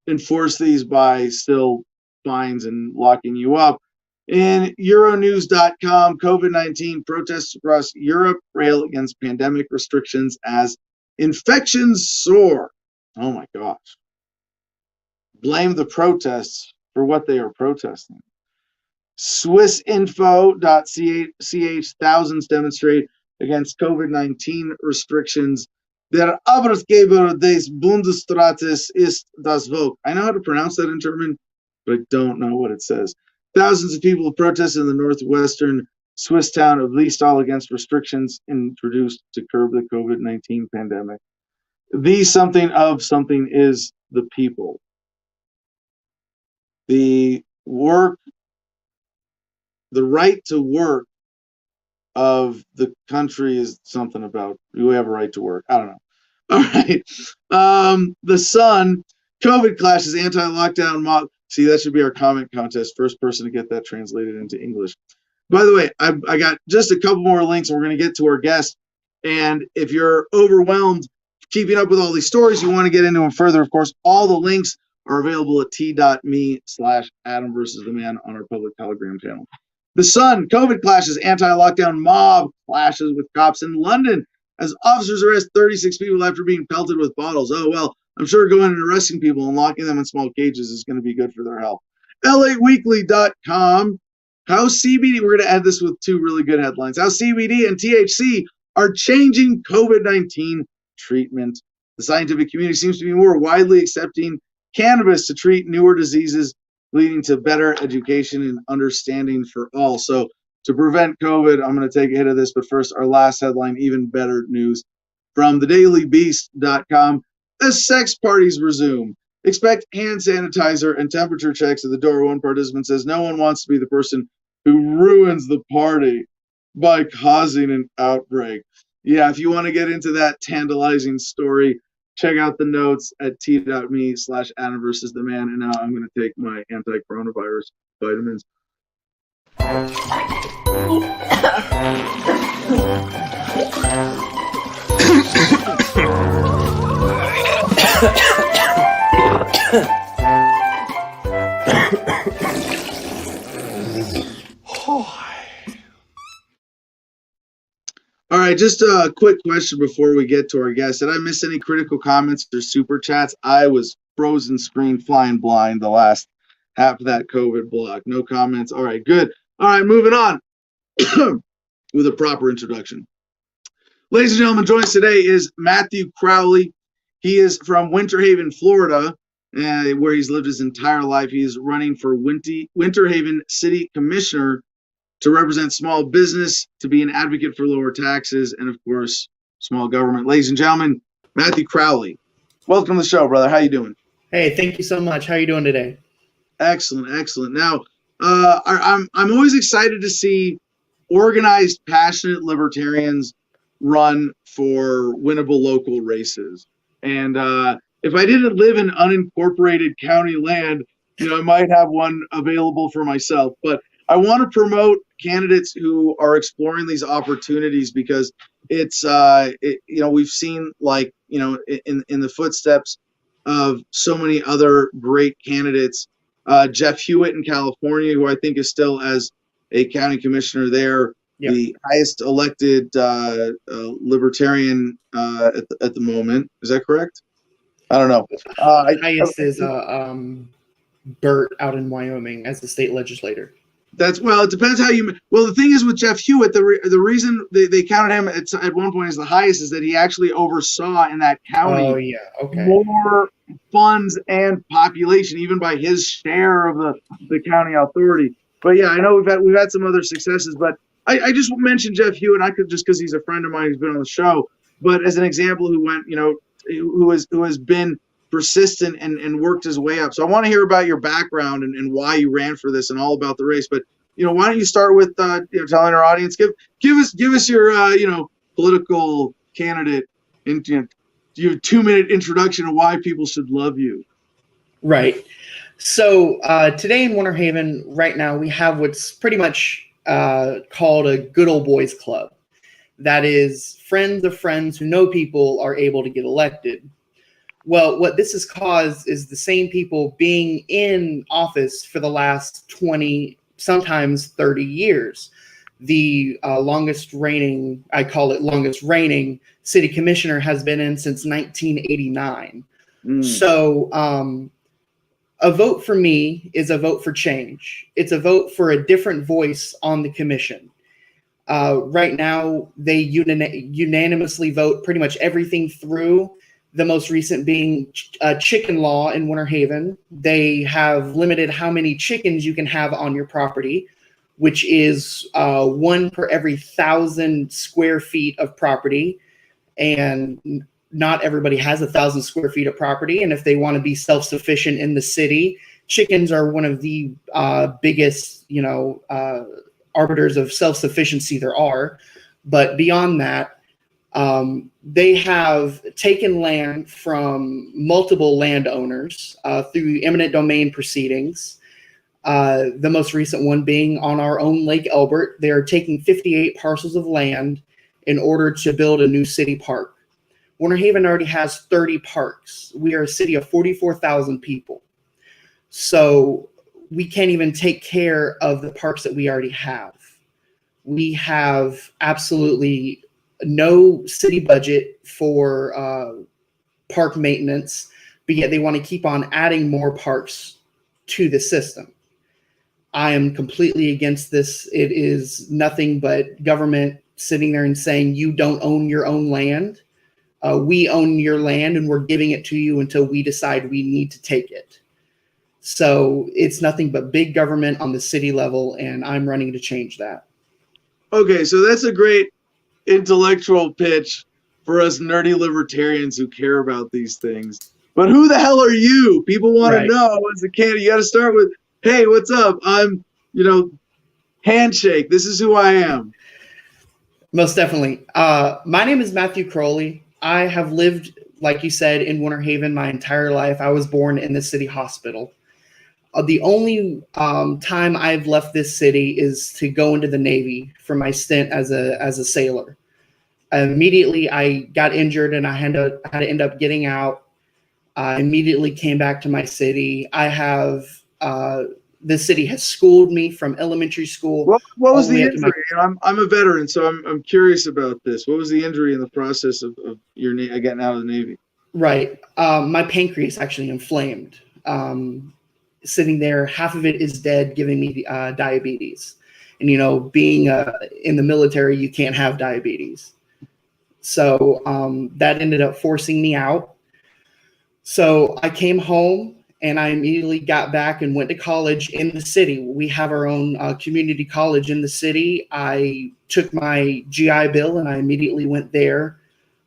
enforce these by still fines and locking you up. In Euronews.com, COVID-19 protests across Europe rail against pandemic restrictions as infections soar. Oh my gosh. Blame the protests for what they are protesting. Swissinfo.ch thousands demonstrate against COVID-19 restrictions. Der Arbeitgeber des Bundesrates ist das Volk. I know how to pronounce that in German, but I don't know what it says. Thousands of people have protested in the northwestern Swiss town of Liestal against restrictions introduced to curb the COVID-19 pandemic. The something of something is the people. The right to work of the country is something about you have a right to work. I don't know. All right. The Sun, COVID clashes, anti-lockdown mob. See, that should be our comment contest. First person to get that translated into English. By the way, I got just a couple more links and we're going to get to our guest. And if you're overwhelmed keeping up with all these stories, you want to get into them further, of course, all the links are available at t.me/Adam versus the man on our public Telegram channel. The Sun, COVID clashes, anti-lockdown mob clashes with cops in London as officers arrest 36 people after being pelted with bottles. Oh, well, I'm sure going and arresting people and locking them in small cages is going to be good for their health. LAweekly.com, how CBD, we're going to add this with two really good headlines, how CBD and THC are changing COVID-19 treatment. The scientific community seems to be more widely accepting cannabis to treat newer diseases, leading to better education and understanding for all. So to prevent COVID, I'm going to take a hit of this, but first, our last headline, even better news from thedailybeast.com. as sex parties resume. Expect hand sanitizer and temperature checks at the door. One participant says no one wants to be the person who ruins the party by causing an outbreak. Yeah, if you want to get into that tantalizing story, check out the notes at t.me/Adam versus the man. And now I'm going to take my anti-coronavirus vitamins. All right, just a quick question before we get to our guest. Did I miss any critical comments or super chats? I was frozen screen flying blind the last half of that COVID block. No comments. All right, good. All right, moving on with a proper introduction. Ladies and gentlemen, joining us today is Matthew Crowley. He is from Winterhaven, Florida, where he's lived his entire life. He is running for Winterhaven City Commissioner to represent small business, to be an advocate for lower taxes, and of course, small government. Ladies and gentlemen, Matthew Crowley. Welcome to the show, brother. How you doing? Hey, thank you so much. How are you doing today? Excellent, excellent. Now, I'm always excited to see organized, passionate libertarians run for winnable local races. And if I didn't live in unincorporated county land, I might have one available for myself. But I want to promote candidates who are exploring these opportunities because it's, we've seen in the footsteps of so many other great candidates. Jeff Hewitt in California, who I think is still as a county commissioner there, the highest elected libertarian at the moment. Is that correct? I don't know. Highest is Burt out in Wyoming as the state legislator. It depends how you. Well, the thing is with Jeff Hewitt, the reason they counted him at one point as the highest is that he actually oversaw in that county more funds and population, even by his share of the county authority. But yeah, I know we've had some other successes, but I just mentioned Jeff Hewitt. I could just because he's a friend of mine who's been on the show, but as an example, who went, who has been persistent and worked his way up. So I want to hear about your background and why you ran for this and all about the race. But why don't you start with telling our audience, give us your political candidate and your 2-minute introduction of why people should love you. Right. So today in Winterhaven, right now, we have what's pretty much called a good old boys club. That is, friends of friends who know people are able to get elected. Well, what this has caused is the same people being in office for the last 20, sometimes 30 years. The longest reigning city commissioner has been in since 1989. So a vote for me is a vote for change. It's a vote for a different voice on the commission. Right now, they unanimously vote pretty much everything through. The most recent being chicken law in Winterhaven. They have limited how many chickens you can have on your property, which is 1 per every 1,000 square feet of property. And not everybody has 1,000 square feet of property. And if they want to be self-sufficient in the city, chickens are one of the biggest, arbiters of self-sufficiency there are. But beyond that, they have taken land from multiple landowners through eminent domain proceedings. The most recent one being on our own Lake Elbert. They are taking 58 parcels of land in order to build a new city park. Winterhaven already has 30 parks. We are a city of 44,000 people. So we can't even take care of the parks that we already have. We have absolutely no city budget for park maintenance, but yet they want to keep on adding more parks to the system. I am completely against this. It is nothing but government sitting there and saying, you don't own your own land. We own your land and we're giving it to you until we decide we need to take it. So it's nothing but big government on the city level, and I'm running to change that. Okay, so that's a great intellectual pitch for us nerdy libertarians who care about these things. But who the hell are you? People want to know as a candidate. You got to start with, hey, what's up? I'm, handshake. This is who I am. Most definitely. My name is Matthew Crowley. I have lived, like you said, in Winterhaven my entire life. I was born in the city hospital. The only time I've left this city is to go into the Navy for my stint as a sailor. Immediately, I got injured and I had to end up getting out. I immediately came back to my city. I have the city has schooled me from elementary school. What was the injury? I'm a veteran, so I'm curious about this. What was the injury in the process of your getting out of the Navy? Right. My pancreas actually inflamed. Sitting there, half of it is dead, giving me diabetes. And, being in the military, you can't have diabetes. So that ended up forcing me out. So I came home and I immediately got back and went to college in the city. We have our own community college in the city. I took my GI Bill and I immediately went there.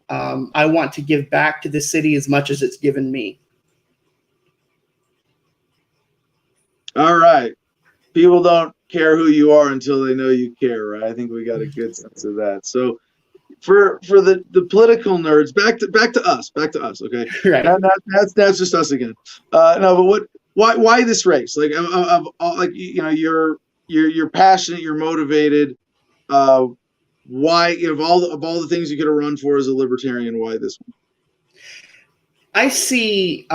I want to give back to the city as much as it's given me. All right. People don't care who you are until they know you care, right? I think we got a good sense of that. So for the political nerds, back to us, okay? Right. That's just us again. No, but why this race? Like, you're passionate, you're motivated. Why, of all the things you could have run for as a libertarian, why this one? I see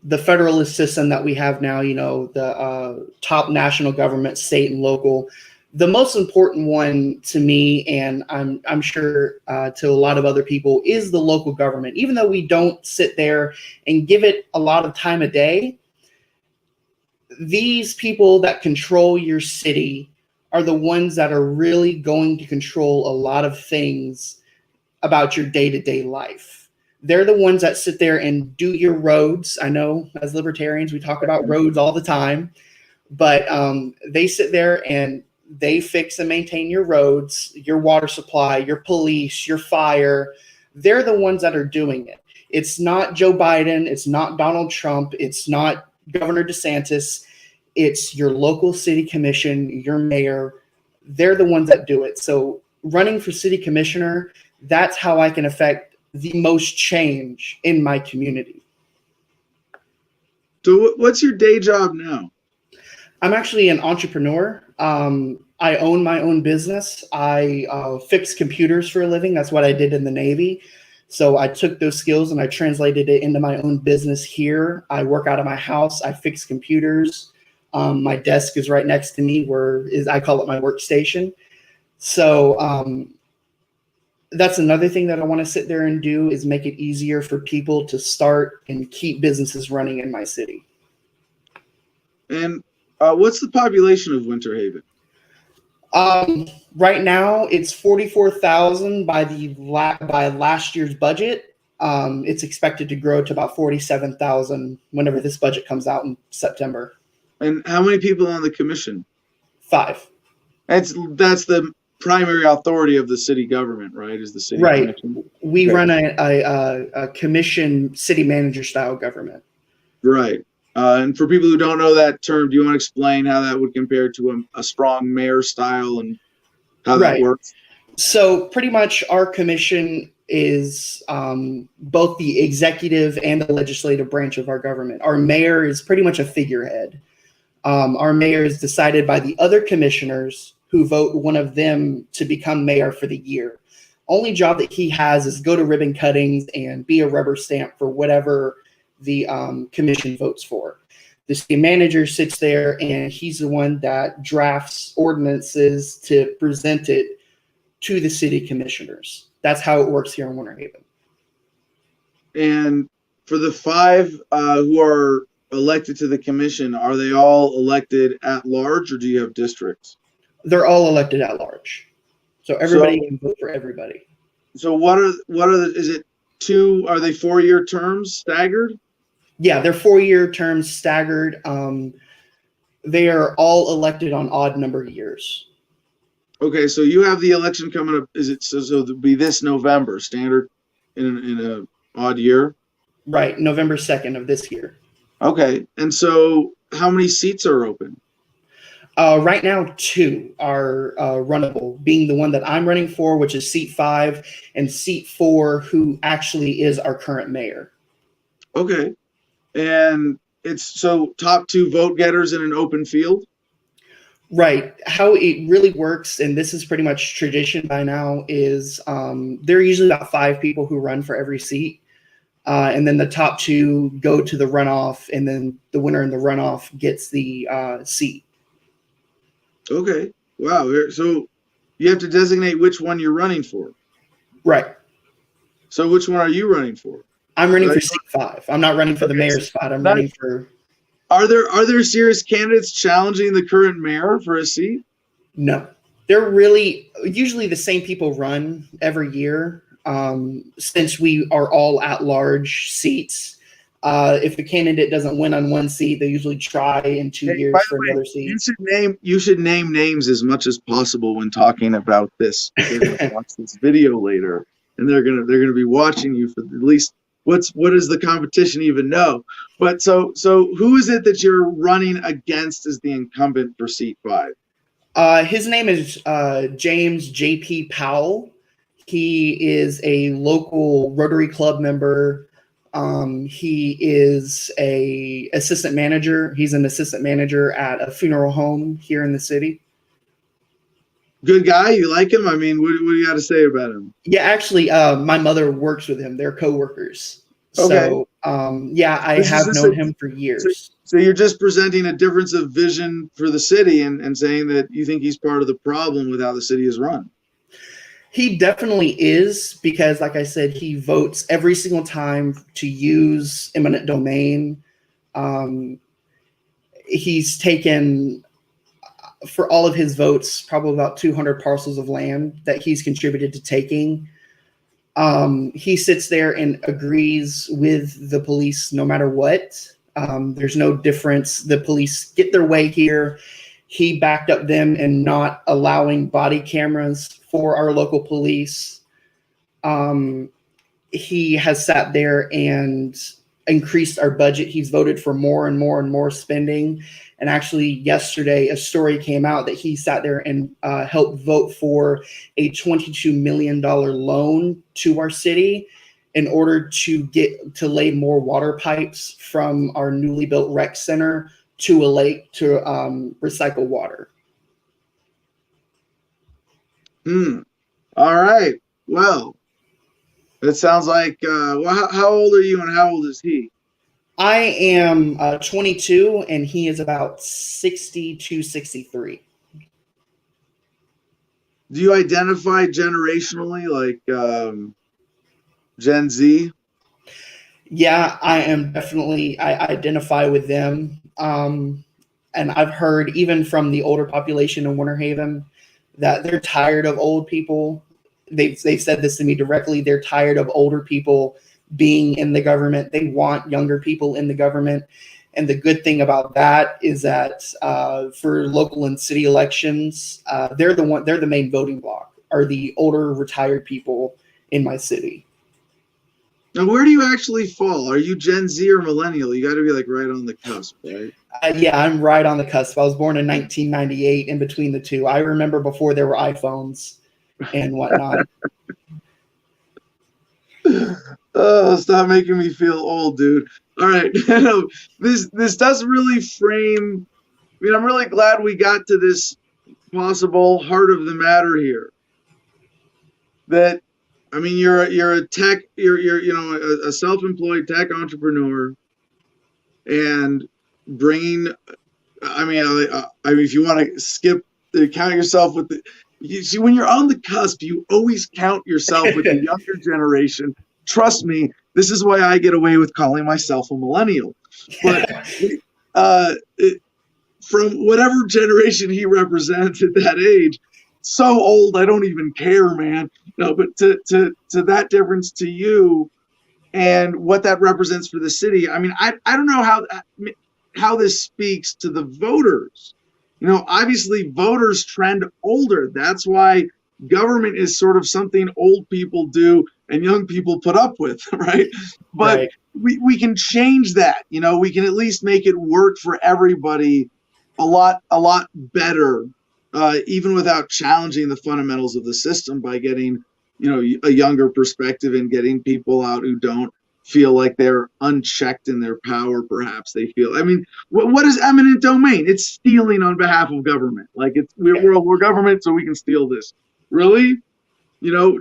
the federalist system that we have now, the top national government, state and local. The most important one to me, and I'm sure to a lot of other people, is the local government. Even though we don't sit there and give it a lot of time a day, these people that control your city are the ones that are really going to control a lot of things about your day-to-day life. They're the ones that sit there and do your roads. I know as libertarians, we talk about roads all the time, but they sit there and they fix and maintain your roads, your water supply, your police, your fire. They're the ones that are doing it. It's not Joe Biden. It's not Donald Trump. It's not Governor DeSantis. It's your local city commission, your mayor. They're the ones that do it. So running for city commissioner, that's how I can affect the most change in my community. So what's your day job now? I'm actually an entrepreneur. I own my own business. I fix computers for a living. That's what I did in the Navy. So I took those skills and I translated it into my own business here. I work out of my house. I fix computers. My desk is right next to me, I call it my workstation. So that's another thing that I want to sit there and do, is make it easier for people to start and keep businesses running in my city. And what's the population of Winterhaven? Right now it's 44,000 by last year's budget. It's expected to grow to about 47,000 whenever this budget comes out in September. And how many people on the commission? 5. That's the primary authority of the city government, right? Is the city right? commission? We run a commission city manager style government. Right. And for people who don't know that term, do you want to explain how that would compare to a strong mayor style and how that works? So pretty much our commission is both the executive and the legislative branch of our government. Our mayor is pretty much a figurehead. Our mayor is decided by the other commissioners who vote one of them to become mayor for the year. Only job that he has is go to ribbon cuttings and be a rubber stamp for whatever the commission votes for. The city manager sits there and he's the one that drafts ordinances to present it to the city commissioners. That's how it works here in Winterhaven. And for the 5 who are elected to the commission, are they all elected at large, or do you have districts? They're all elected at large. So everybody can vote for everybody. So is it 2, are they 4-year terms staggered? Yeah, they're 4-year terms staggered. They are all elected on odd number years. Okay, so you have the election coming up. Is it so it'll be this November, standard in a odd year? Right, November 2nd of this year. Okay, and so how many seats are open? Right now, 2 are runnable, being the one that I'm running for, which is seat 5, and seat 4, who actually is our current mayor. Okay, and it's so top 2 vote getters in an open field? Right. How it really works, and this is pretty much tradition by now, is there are usually about 5 people who run for every seat. And then the top 2 go to the runoff, and then the winner in the runoff gets the seat. Okay, wow. So you have to designate which one you're running for. Right. So which one are you running for? I'm running for seat 5. I'm not running for the mayor's spot. I'm running for. Are there serious candidates challenging the current mayor for a seat? No, they're really usually the same people run every year. Since we are all at-large seats, if the candidate doesn't win on one seat, they usually try in 2 years for another seat. You should name names as much as possible when talking about this. They're going to watch this video later, and they're gonna be watching you for at least what does the competition even know? But so who is it that you're running against as the incumbent for seat 5? His name is James J.P. Powell. He is a local Rotary Club member. He is a assistant manager. He's an assistant manager at a funeral home here in the city. Good guy. You like him? I mean, what do you got to say about him? Yeah, actually, my mother works with him. They're coworkers. Okay. So, yeah, I have known him for years. So you're just presenting a difference of vision for the city and saying that you think he's part of the problem with how the city is run. He definitely is, because, like I said, he votes every single time to use eminent domain. He's taken, for all of his votes, probably about 200 parcels of land that he's contributed to taking. He sits there and agrees with the police no matter what. There's no difference. The police get their way here. He backed up them in not allowing body cameras for our local police. He has sat there and increased our budget. He's voted for more and more and more spending. And actually yesterday, a story came out that he sat there and helped vote for a $22 million loan to our city in order to lay more water pipes from our newly built rec center to a lake to recycle water. All right. Well, it sounds like, how old are you and how old is he? I am 22 and he is about 62, 63. Do you identify generationally, like Gen Z? Yeah, I am definitely, I identify with them. And I've heard even from the older population in Winterhaven that they're tired of old people. They've said this to me directly. They're tired of older people being in the government. They want younger people in the government. And the good thing about that is that for local and city elections, they're the main voting bloc, are the older retired people in my city. Now, where do you actually fall? Are you Gen Z or millennial? You got to be like right on the cusp, right? Yeah, I'm right on the cusp. I was born in 1998, in between the two. I remember before there were iPhones and whatnot. Oh, stop making me feel old, dude. All right. This does really frame, I mean, I'm really glad we got to this possible heart of the matter here. That, I mean, you're a tech, you're a self-employed tech entrepreneur, and bringing, I mean, if you want to count yourself with you see, when you're on the cusp, you always count yourself with the younger generation. Trust me, this is why I get away with calling myself a millennial. But from whatever generation he represents at that age, so old I don't even care, man. No, but to that difference to you and what that represents for the city. I mean, I don't know how this speaks to the voters, obviously voters trend older. That's why government is sort of something old people do and young people put up with, right? But Right. we can change that. We can at least make it work for everybody a lot better, even without challenging the fundamentals of the system, by getting a younger perspective and getting people out who don't feel like they're unchecked in their power. Perhaps they feel, I mean, what is eminent domain? It's stealing on behalf of government. Like, we're government, so we can steal this. Really? Do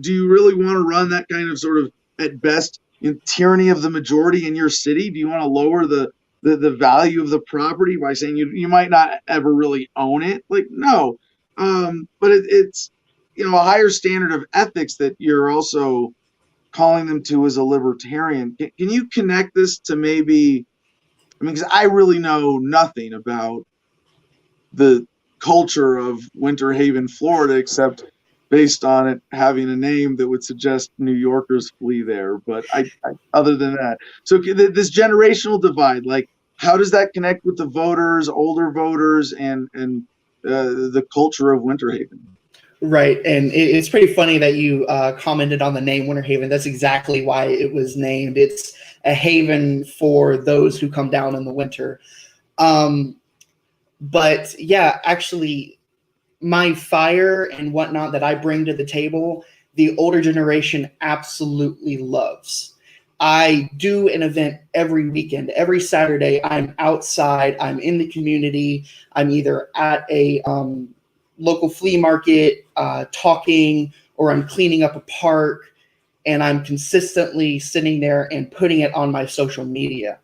you really want to run that kind of, sort of, at best, tyranny of the majority in your city? Do you want to lower the value of the property by saying you might not ever really own it? Like, no. But it's a higher standard of ethics that you're also calling them to as a libertarian. Can you connect this to maybe? I mean, because I really know nothing about the culture of Winterhaven, Florida, except based on it having a name that would suggest New Yorkers flee there. But I other than that, so this generational divide, like, how does that connect with the voters, older voters, and the culture of Winterhaven? Right, and it's pretty funny that you commented on the name Winterhaven. That's exactly why it was named. It's a haven for those who come down in the winter. But yeah, actually, my fire and whatnot that I bring to the table, the older generation absolutely loves. I do an event every weekend. Every Saturday, I'm outside. I'm in the community. I'm either at a local flea market talking, or I'm cleaning up a park, and I'm consistently sitting there and putting it on my social media.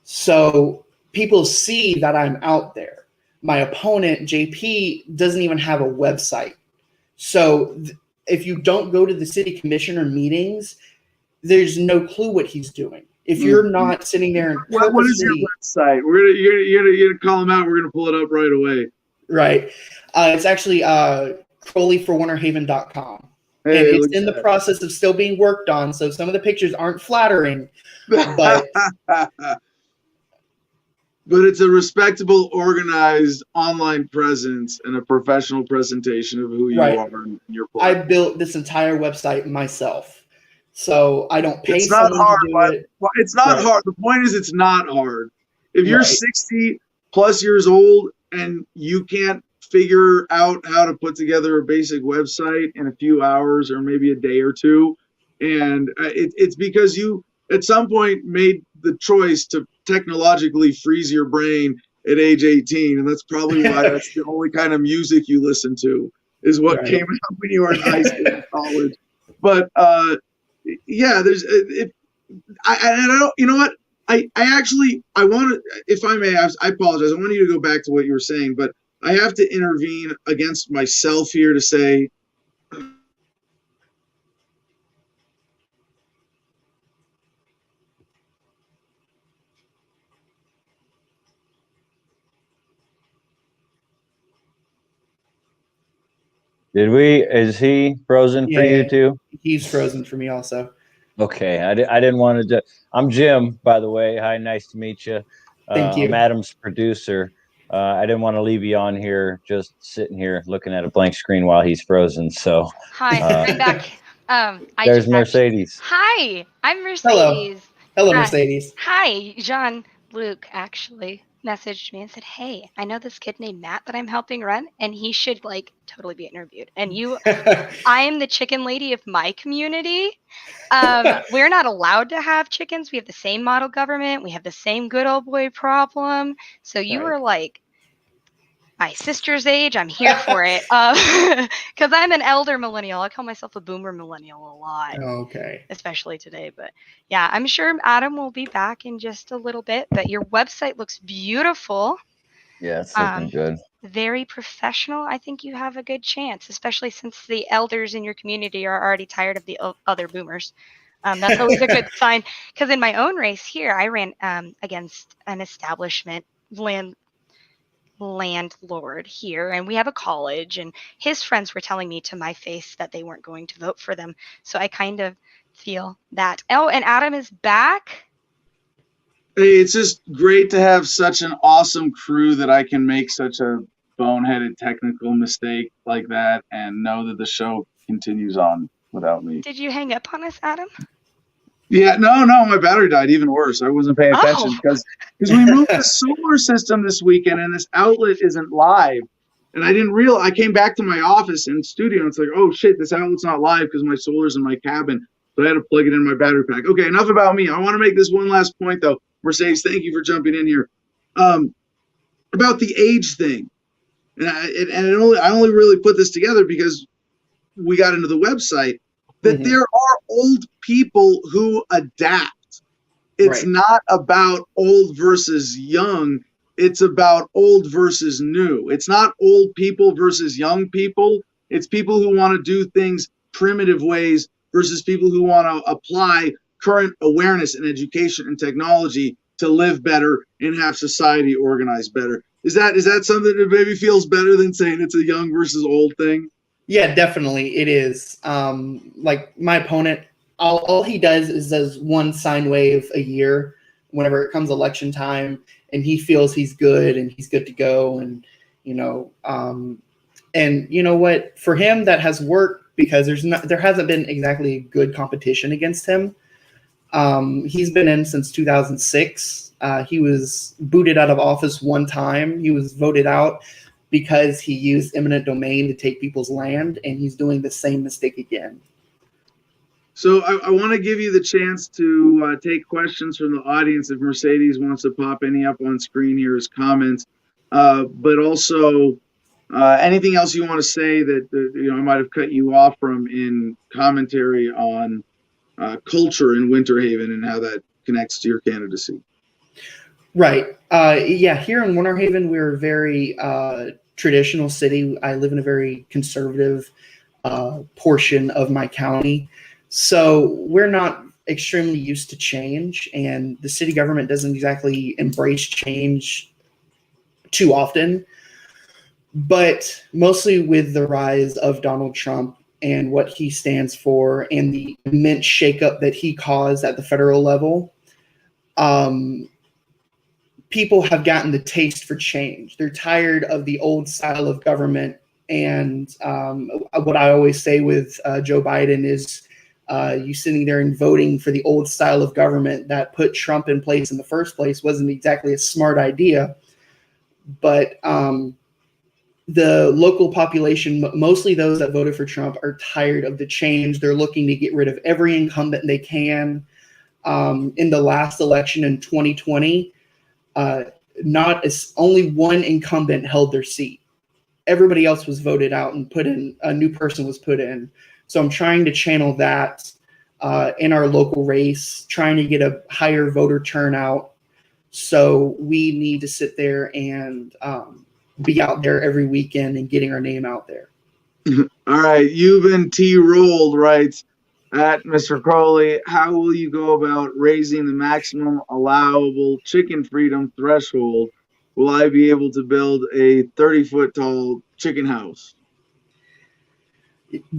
So people see that I'm out there. My opponent, JP, doesn't even have a website. So if you don't go to the city commissioner meetings, there's no clue what he's doing. If you're not sitting there and what is your website? You're gonna call him out. We're gonna pull it up right away. Right. It's actually crowleyforwinterhaven.com. Hey, and it's in the process of still being worked on, so some of the pictures aren't flattering, but but it's a respectable, organized online presence and a professional presentation of who you are and your platform. I built this entire website myself, so I don't pay it's not someone hard, to do it. It's not hard. The point is, it's not hard. If you're 60 plus years old and you can't figure out how to put together a basic website in a few hours or maybe a day or two, and it's because you at some point made the choice to technologically freeze your brain at age 18, and that's probably why that's the only kind of music you listen to, is what came out when you were in high school and college. But yeah, there's I don't, you know what, I actually, I want to, if I may, I apologize, I want you to go back to what you were saying, but I have to intervene against myself here to say, is he frozen for you too? He's frozen for me also. Okay, I didn't want to. I'm Jim, by the way. Hi, nice to meet you. Thank you. I'm Adam's producer. I didn't want to leave you on here just sitting here looking at a blank screen while he's frozen. So hi, I'm back. There's Mercedes. Hi, I'm Mercedes. Hello, Mercedes. Hi, John Luke actually messaged me and said, "Hey, I know this kid named Matt that I'm helping run, and he should totally be interviewed. And I am the chicken lady of my community. We're not allowed to have chickens. We have the same model government. We have the same good old boy problem. So you were like my sister's age. I'm here for it. Because I'm an elder millennial. I call myself a boomer millennial a lot. Okay. Especially today. But yeah, I'm sure Adam will be back in just a little bit. But your website looks beautiful. Yeah, it's looking good. Very professional. I think you have a good chance, especially since the elders in your community are already tired of the other boomers. That's always a good sign. Because in my own race here, I ran against an establishment landlord here, and we have a college, and his friends were telling me to my face that they weren't going to vote for them. So I kind of feel that. Oh, and Adam is back. Hey, it's just great to have such an awesome crew that I can make such a boneheaded technical mistake like that and know that the show continues on without me. Did you hang up on us, Adam? Yeah, no, my battery died. Even worse. I wasn't paying attention because we moved the solar system this weekend and this outlet isn't live. And I didn't realize. I came back to my office and studio and it's like, oh shit, this outlet's not live because my solar's in my cabin. So I had to plug it in my battery pack. Okay, enough about me. I want to make this one last point though. Mercedes, thank you for jumping in here. About the age thing. And I only really put this together because we got into the website that there are old people who adapt. It's not about old versus young. It's about old versus new. It's not old people versus young people. It's people who want to do things primitive ways versus people who want to apply current awareness and education and technology to live better and have society organized better. Is that something that maybe feels better than saying it's a young versus old thing? Yeah, definitely it is. Like my opponent, all he does is does one sine wave a year whenever it comes election time, and he feels he's good and he's good to go. And, and you know what, for him that has worked because there hasn't been exactly a good competition against him. He's been in since 2006. He was booted out of office one time. He was voted out because he used eminent domain to take people's land, and he's doing the same mistake again. So I want to give you the chance to take questions from the audience if Mercedes wants to pop any up on screen here as comments, but also anything else you want to say that I might have cut you off from in commentary on culture in Winterhaven and how that connects to your candidacy. Right. Yeah, here in Winterhaven, we're a very traditional city. I live in a very conservative portion of my county. So we're not extremely used to change, and the city government doesn't exactly embrace change too often. But mostly with the rise of Donald Trump and what he stands for and the immense shakeup that he caused at the federal level, people have gotten the taste for change. They're tired of the old style of government. And what I always say with Joe Biden is you sitting there and voting for the old style of government that put Trump in place in the first place wasn't exactly a smart idea. But the local population, mostly those that voted for Trump, are tired of the change. They're looking to get rid of every incumbent they can. In the last election in 2020, only one incumbent held their seat. Everybody else was voted out and put in, a new person was put in. So I'm trying to channel that in our local race, trying to get a higher voter turnout. So we need to sit there and be out there every weekend and getting our name out there. All right. Euban T. Rolled writes, at Mr. Crowley, how will you go about raising the maximum allowable chicken freedom threshold? Will I be able to build a 30-foot tall chicken house?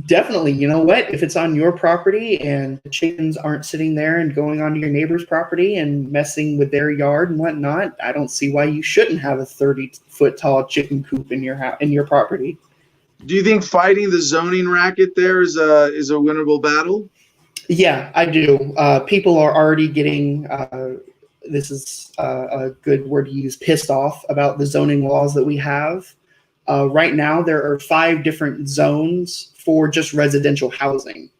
Definitely. You know what? If it's on your property and the chickens aren't sitting there and going onto your neighbor's property and messing with their yard and whatnot, I don't see why you shouldn't have a 30-foot tall chicken coop in your house, in your property. Do you think fighting the zoning racket there is a winnable battle? Yeah, I do. People are already getting, this is a good word to use, pissed off about the zoning laws that we have. Right now, there are 5 different zones for just residential housing.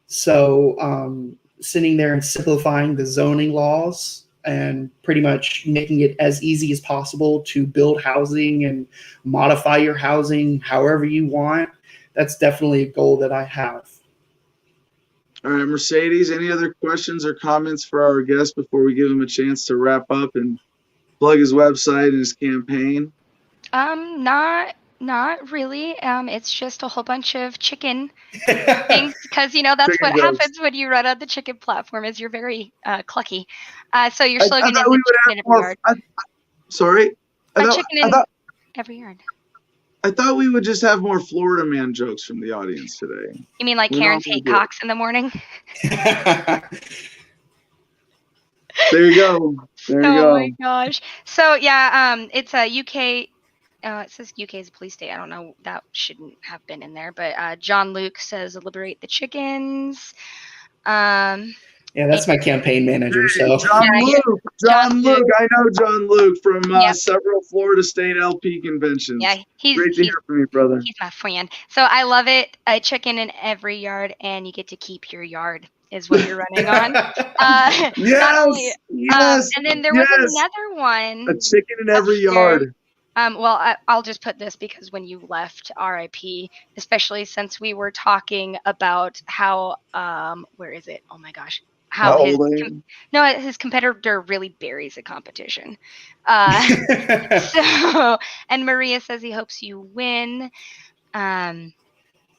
So sitting there and simplifying the zoning laws and pretty much making it as easy as possible to build housing and modify your housing however you want, that's definitely a goal that I have. All right, Mercedes, any other questions or comments for our guest before we give him a chance to wrap up and plug his website and his campaign? Not really. It's just a whole bunch of chicken things because that's chicken what happens when you run on the chicken platform. Is you're very clucky. So your slogan is chicken in every yard. Sorry, chicken in every yard. I thought we would just have more Florida man jokes from the audience today. You mean like Karen Tate Cox in the morning? There you go. There you go. Oh my gosh. So yeah, it's a UK. It says UK is a police state. I don't know. That shouldn't have been in there. But John Luke says liberate the chickens. Yeah, that's my campaign manager. So John Yeah, Luke. John John Luke. I know John Luke from Yeah. several Florida State LP conventions. yeah, Great to hear from you, brother. he's my friend. So I love it. A chicken in every yard, and you get to keep your yard. Is what you're running on. Not only, Yes. and then there was another one. A chicken in every here. yard. Well, I'll just put this because when you left, RIP, especially since we were talking about how, where is it? Oh my gosh. How old are you? His competitor really buries a competition. So, and Maria says he hopes you win.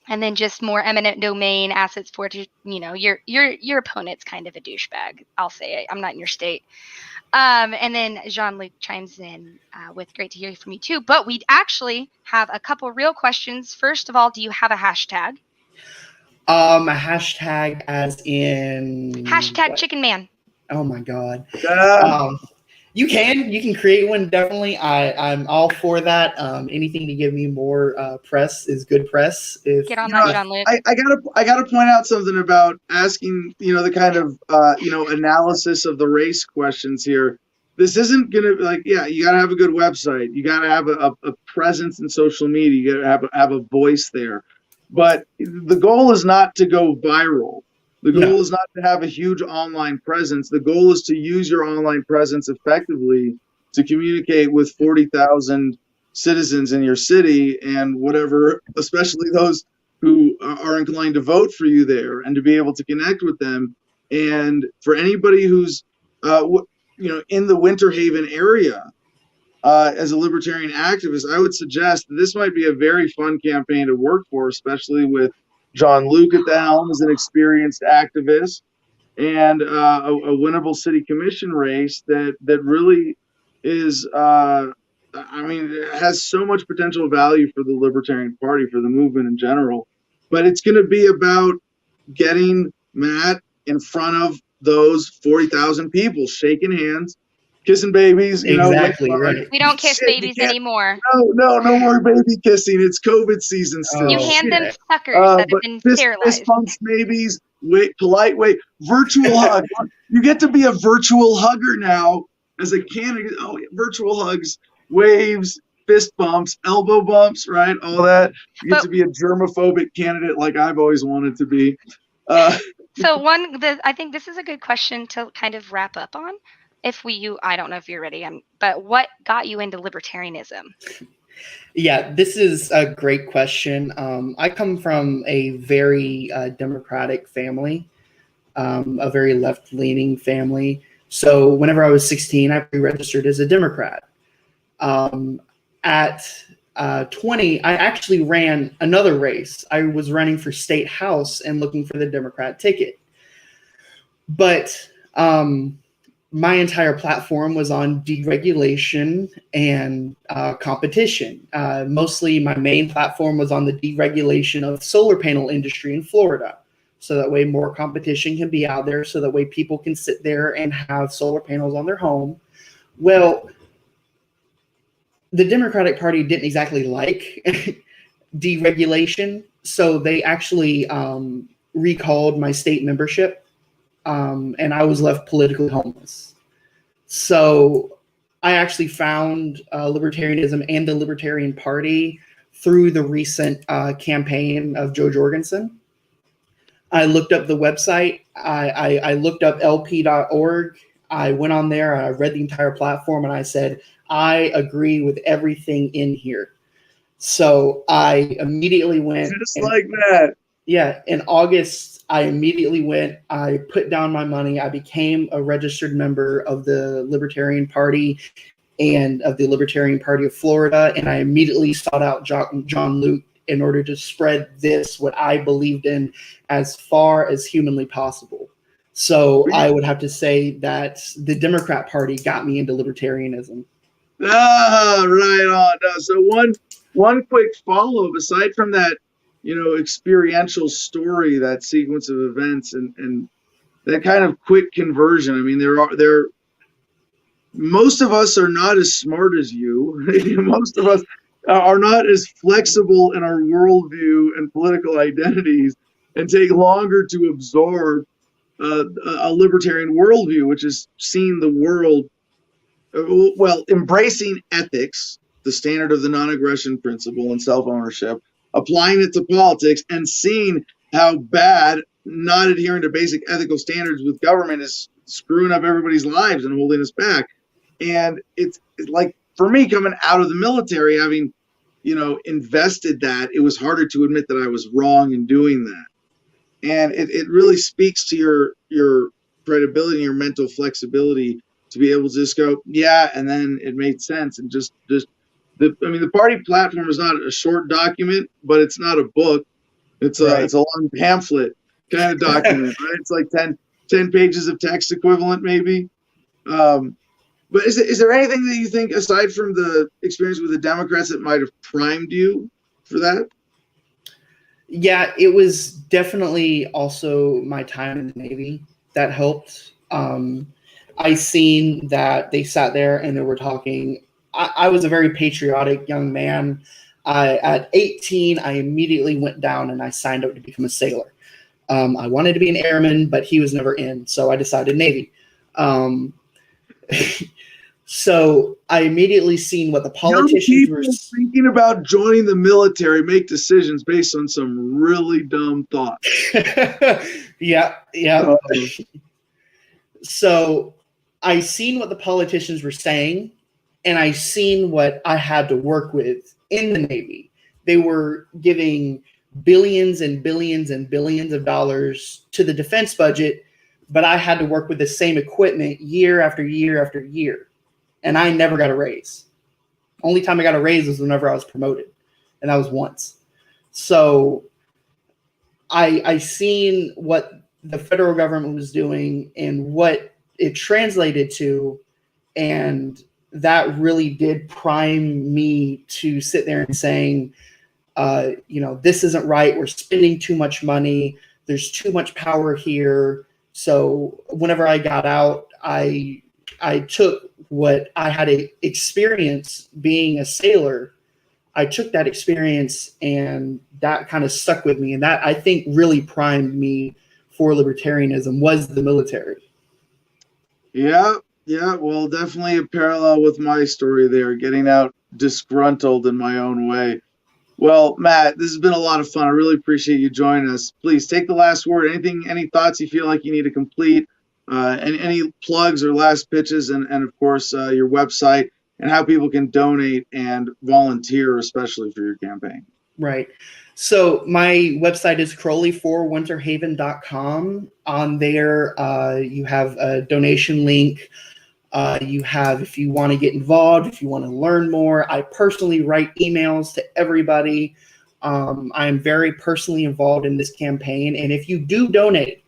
And then just more eminent domain assets for, your opponent's kind of a douchebag. I'll say it. I'm not in your state. And then Jean-Luc chimes in with great to hear from you too. But we actually have a couple real questions. First of all, do you have a hashtag? A hashtag as in hashtag Chicken Man. Oh my God. You can create one, definitely. I'm all for that. Anything to give me more press is good press. Get on that, Jean-Luc. I gotta point out something about asking, the kind of analysis of the race questions here. This isn't gonna you gotta have a good website. You gotta have a presence in social media. You gotta have a voice there. But the goal is not to go viral. The goal is not to have a huge online presence. The goal is to use your online presence effectively to communicate with 40,000 citizens in your city and whatever, especially those who are inclined to vote for you there, and to be able to connect with them. And for anybody who's, in the Winterhaven area, as a libertarian activist, I would suggest that this might be a very fun campaign to work for, especially with John Luke at the helm as an experienced activist, and a winnable city commission race that really is, it has so much potential value for the Libertarian Party, for the movement in general. But it's going to be about getting Matt in front of those 40,000 people, shaking hands, kissing babies. Exactly, right. We don't kiss babies anymore. No more baby kissing. It's COVID season still. You hand them suckers that have been sterilized. Fist bumps, babies, polite way, virtual hug. You get to be a virtual hugger now as a candidate. Oh, virtual hugs, waves, fist bumps, elbow bumps, right? All that. You get to be a germophobic candidate like I've always wanted to be. So I think this is a good question to kind of wrap up on. I don't know if you're ready, but what got you into libertarianism? Yeah, this is a great question. I come from a very democratic family, a very left-leaning family. So whenever I was 16, I pre-registered as a Democrat. At 20, I actually ran another race. I was running for state house and looking for the Democrat ticket. But my entire platform was on deregulation and competition. Mostly my main platform was on the deregulation of the solar panel industry in Florida. So that way more competition can be out there, so that way people can sit there and have solar panels on their home. Well, the Democratic Party didn't exactly like deregulation, so they actually recalled my state membership. And I was left politically homeless. So I actually found libertarianism and the Libertarian Party through the recent campaign of Joe Jorgensen. I looked up the website. I looked up lp.org. I went on there. I read the entire platform, and I said, I agree with everything in here. So I immediately went. Just like that. Yeah, in August, I immediately went, I put down my money, I became a registered member of the Libertarian Party and of the Libertarian Party of Florida, and I immediately sought out John Luke in order to spread what I believed in, as far as humanly possible. So I would have to say that the Democrat Party got me into libertarianism. Ah, right on. So one quick follow-up, aside from that, experiential story, that sequence of events, and that kind of quick conversion. I mean, most of us are not as smart as you. Most of us are not as flexible in our worldview and political identities, and take longer to absorb a libertarian worldview, which is seeing the world, well, embracing ethics, the standard of the non-aggression principle and self-ownership, applying it to politics, and seeing how bad not adhering to basic ethical standards with government is screwing up everybody's lives and holding us back. And it's like, for me, coming out of the military, having, invested that, it was harder to admit that I was wrong in doing that. And it really speaks to your credibility and your mental flexibility to be able to just go, yeah, and then it made sense. And the party platform is not a short document, but it's not a book. It's a long pamphlet kind of document, right? It's like 10 pages of text equivalent, maybe. But is there anything that you think, aside from the experience with the Democrats, that might have primed you for that? Yeah, it was definitely also my time in the Navy that helped. I seen that they sat there and they were talking. I was a very patriotic young man. At 18, I immediately went down and I signed up to become a sailor. I wanted to be an airman, but he was never in, so I decided Navy. So I immediately seen what the politicians were thinking about joining the military, make decisions based on some really dumb thoughts. Yeah. So I seen what the politicians were saying, and I seen what I had to work with in the Navy. They were giving billions and billions and billions of dollars to the defense budget, but I had to work with the same equipment year after year after year. And I never got a raise. Only time I got a raise was whenever I was promoted. And that was once. So I seen what the federal government was doing and what it translated to. And that really did prime me to sit there and saying, this isn't right. We're spending too much money. There's too much power here. So whenever I got out, I took what I had experience being a sailor. I took that experience and that kind of stuck with me. And that, I think, really primed me for libertarianism was the military. Yeah. Well, definitely a parallel with my story there, getting out disgruntled in my own way. Well, Matt, this has been a lot of fun. I really appreciate you joining us. Please take the last word. Any thoughts you feel like you need to complete? Any plugs or last pitches, and of course your website and how people can donate and volunteer, especially for your campaign. Right. So my website is crowley4winterhaven.com. On there, you have a donation link. You have, if you want to get involved, if you want to learn more. I personally write emails to everybody. I'm very personally involved in this campaign. And if you do donate,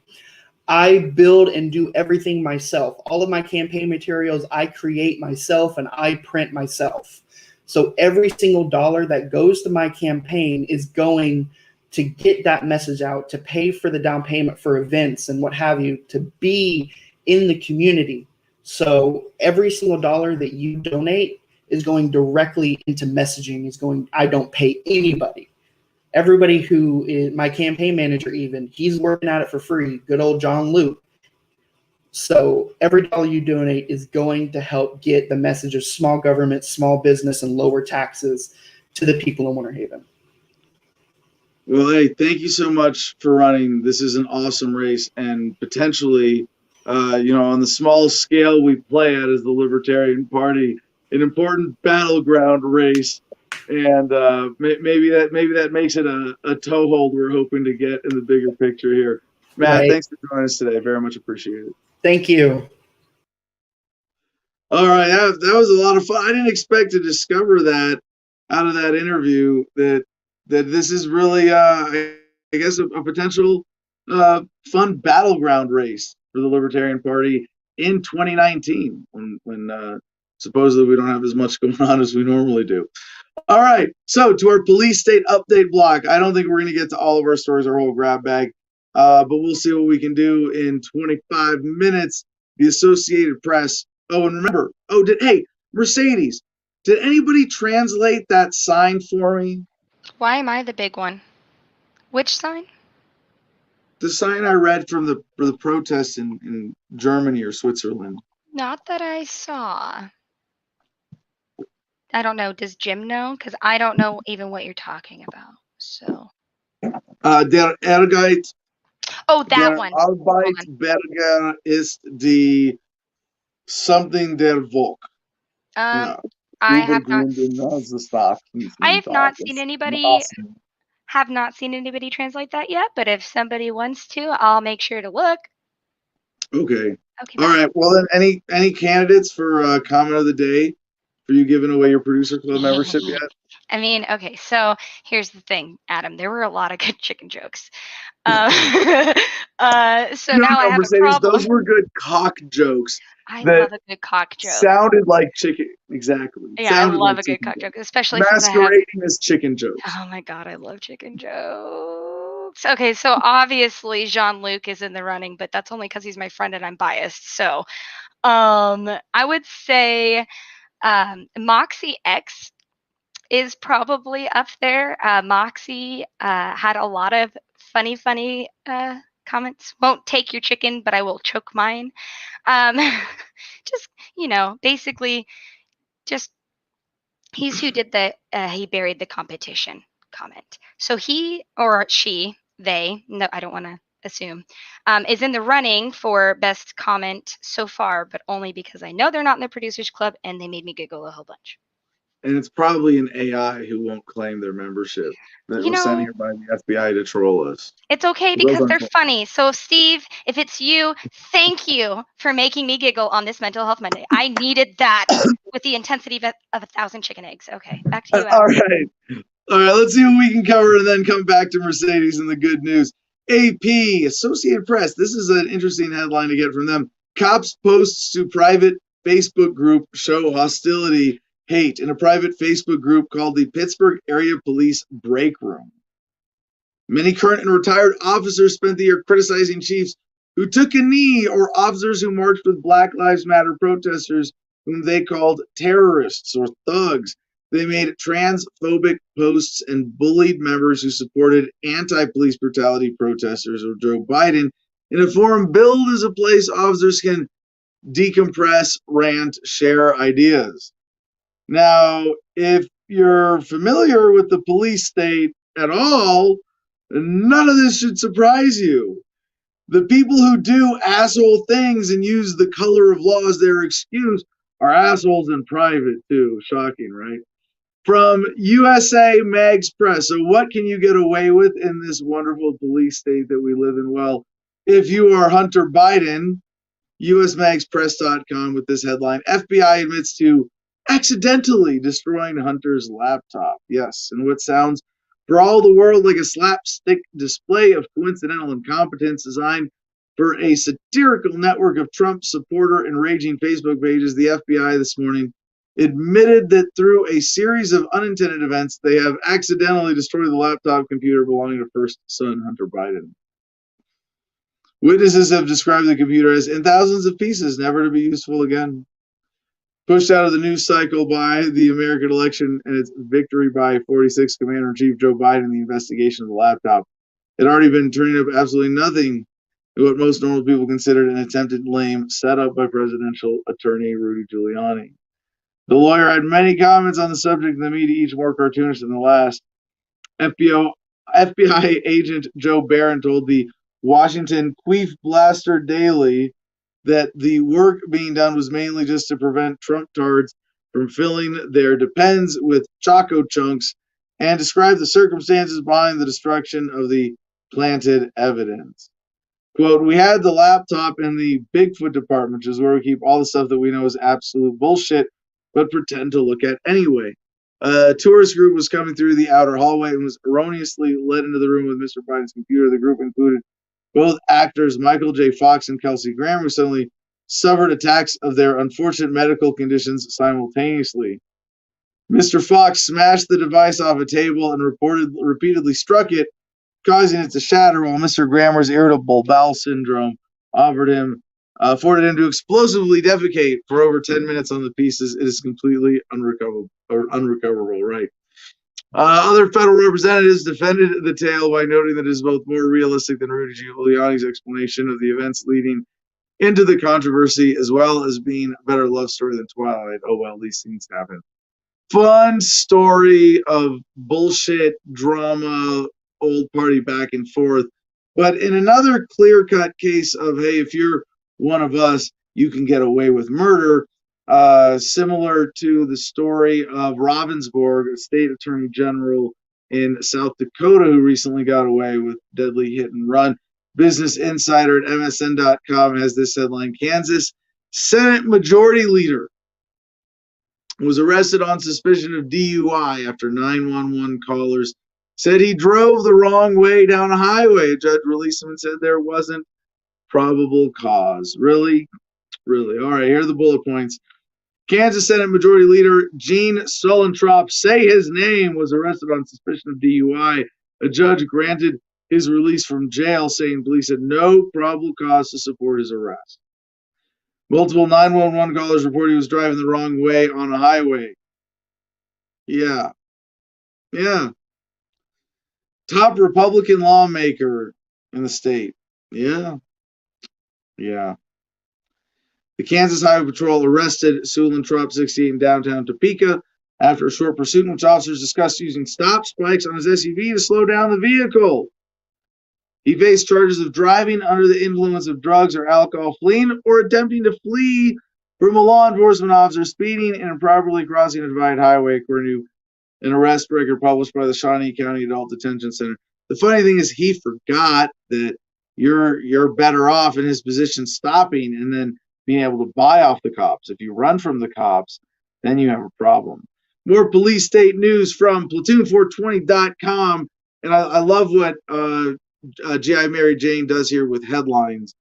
I build and do everything myself. All of my campaign materials I create myself and I print myself. So every single dollar that goes to my campaign is going to get that message out, to pay for the down payment for events and what have you, to be in the community. So every single dollar that you donate is going directly into messaging. I don't pay anybody. Everybody who is my campaign manager, even, he's working at it for free. Good old John Luke. So every dollar you donate is going to help get the message of small government, small business, and lower taxes to the people in Winter Haven. Well, hey, thank you so much for running. This is an awesome race, and potentially, on the small scale we play at as the Libertarian Party, an important battleground race. And maybe that makes it a toehold we're hoping to get in the bigger picture here. Matt, Thanks for joining us today. Very much appreciated. Thank you. All right, that was a lot of fun. I didn't expect to discover that out of that interview that this is really, I guess, a potential fun battleground race for the Libertarian Party in 2019 when supposedly we don't have as much going on as we normally do. All right, so to our police state update block. I don't think we're going to get to all of our stories, our whole grab bag, but we'll see what we can do in 25 minutes. The Associated Press Oh, and remember, hey, Mercedes, did anybody translate that sign for me? Why am I the big one? Which sign? The sign I read from for the protests in Germany or Switzerland. Not that I saw. I don't know. Does Jim know? Because I don't know even what you're talking about. So. Der Ehrgeiz, Oh, that der one. Arbeitsberger ist die something der Volk. I have not. I have not seen anybody. Have not seen anybody translate that yet. But if somebody wants to, I'll make sure to look. Okay. Okay. All right. Well, then, any candidates for comment of the day? For you giving away your producer club membership yet? I mean, okay, so here's the thing, Adam. There were a lot of good chicken jokes. So now I have Mercedes, a problem. those were good cock jokes. I love a good cock joke. Sounded like chicken. Exactly. Yeah, I love a good cock joke, especially masquerading as chicken jokes. Oh my god, I love chicken jokes. Okay, so obviously Jean-Luc is in the running, but that's only because he's my friend and I'm biased. So, I would say Moxie X is probably up there. Moxie had a lot of funny comments. Won't take your chicken, but I will choke mine. Just, basically just he's who did the he buried the competition comment. So he or she, they, no, I don't want to assume, is in the running for best comment so far, but only because I know they're not in the producers club and they made me giggle a whole bunch. And it's probably an AI who won't claim their membership that was sent here by the FBI to troll us. It's okay because they're funny. So Steve, if it's you, thank you for making me giggle on this Mental Health Monday. I needed that with the intensity of 1,000 chicken eggs. Okay, back to you, Adam. All right, let's see what we can cover and then come back to Mercedes and the good news. AP, Associated Press, this is an interesting headline to get from them. Cops posts to private Facebook group show hostility, hate in a private Facebook group called the Pittsburgh Area Police Break Room. Many current and retired officers spent the year criticizing chiefs who took a knee or officers who marched with Black Lives Matter protesters whom they called terrorists or thugs. They made transphobic posts and bullied members who supported anti-police brutality protesters or Joe Biden in a forum billed as a place officers can decompress, rant, share ideas. Now, if you're familiar with the police state at all, none of this should surprise you. The people who do asshole things and use the color of law as their excuse are assholes in private too. Shocking, right? From USA Mags Press. So what can you get away with in this wonderful police state that we live in? Well, if you are Hunter Biden, usmagspress.com with this headline, FBI admits to accidentally destroying Hunter's laptop. Yes, and what sounds for all the world like a slapstick display of coincidental incompetence designed for a satirical network of Trump supporter and raging Facebook pages, the FBI this morning admitted that through a series of unintended events, they have accidentally destroyed the laptop computer belonging to first son Hunter Biden. Witnesses have described the computer as in thousands of pieces, never to be useful again. Pushed out of the news cycle by the American election and its victory by 46th Commander-in-Chief Joe Biden in the investigation of the laptop had already been turning up absolutely nothing in what most normal people considered an attempted lame setup by presidential attorney Rudy Giuliani. The lawyer had many comments on the subject, and the media each more cartoonish than the last. FBI agent Joe Barron told the Washington Queef Blaster Daily that the work being done was mainly just to prevent Trump tards from filling their Depends with Choco Chunks and described the circumstances behind the destruction of the planted evidence. Quote, we had the laptop in the Bigfoot department, which is where we keep all the stuff that we know is absolute bullshit, but pretend to look at anyway. A tourist group was coming through the outer hallway and was erroneously led into the room with Mr. Biden's computer. The group included both actors Michael J. Fox and Kelsey Grammer, who suddenly suffered attacks of their unfortunate medical conditions simultaneously. Mr. Fox smashed the device off a table and repeatedly struck it, causing it to shatter, while Mr. Grammer's irritable bowel syndrome offered him forced him to explosively defecate for over 10 minutes on the pieces. It is completely unrecoverable, right? Other federal representatives defended the tale by noting that it is both more realistic than Rudy Giuliani's explanation of the events leading into the controversy, as well as being a better love story than Twilight. Oh, well, these things happen. Fun story of bullshit, drama, old party back and forth. But in another clear-cut case of, hey, if you're one of us, you can get away with murder, similar to the story of Ravensborg, a state attorney general in South Dakota who recently got away with deadly hit and run. Business Insider at MSN.com has this headline: Kansas Senate Majority Leader was arrested on suspicion of DUI after 911 callers said he drove the wrong way down a highway. A judge released him and said there wasn't probable cause. Really? Really? All right, here are the bullet points. Kansas Senate Majority Leader Gene Suellentrop, say his name, was arrested on suspicion of DUI. A judge granted his release from jail, saying police had no probable cause to support his arrest. Multiple 911 callers reported he was driving the wrong way on a highway. Yeah. Top Republican lawmaker in the state. Yeah. The Kansas Highway Patrol arrested Suellentrop, 68, in downtown Topeka after a short pursuit in which officers discussed using stop spikes on his SUV to slow down the vehicle. He faced charges of driving under the influence of drugs or alcohol, fleeing or attempting to flee from a law enforcement officer, speeding, and improperly crossing a divided highway, according to an arrest record published by the Shawnee County Adult Detention Center. The funny thing is, he forgot that you're better off in his position stopping and then being able to buy off the cops. If you run from the cops, then you have a problem. More police state news from platoon420.com. And I love what G.I. Mary Jane does here with headlines,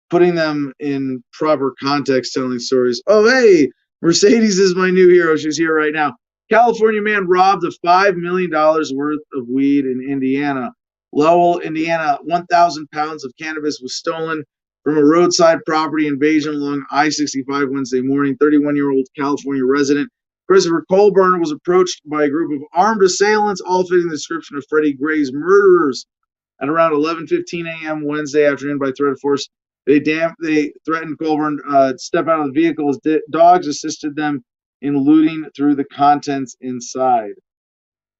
putting them in proper context, telling stories. Oh, hey, Mercedes is my new hero. She's here right now. California man robbed of $5 million worth of weed in Indiana. Lowell, Indiana, 1,000 pounds of cannabis was stolen from a roadside property invasion along I-65 Wednesday morning. 31-year-old California resident Christopher Colburn was approached by a group of armed assailants, all fitting the description of Freddie Gray's murderers. At around 11:15 a.m. Wednesday afternoon, by threat of force, they threatened Colburn to step out of the vehicle as dogs assisted them in looting through the contents inside.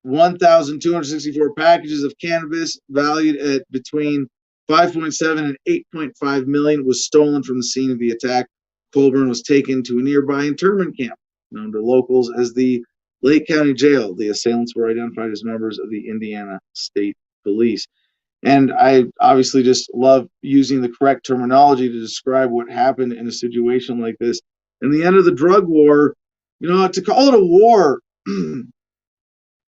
1,264 packages of cannabis valued at between 5.7 and 8.5 million was stolen from the scene of the attack. Colburn was taken to a nearby internment camp, known to locals as the Lake County Jail. The assailants were identified as members of the Indiana State Police. And I obviously just love using the correct terminology to describe what happened in a situation like this. In the end of the drug war, to call it a war,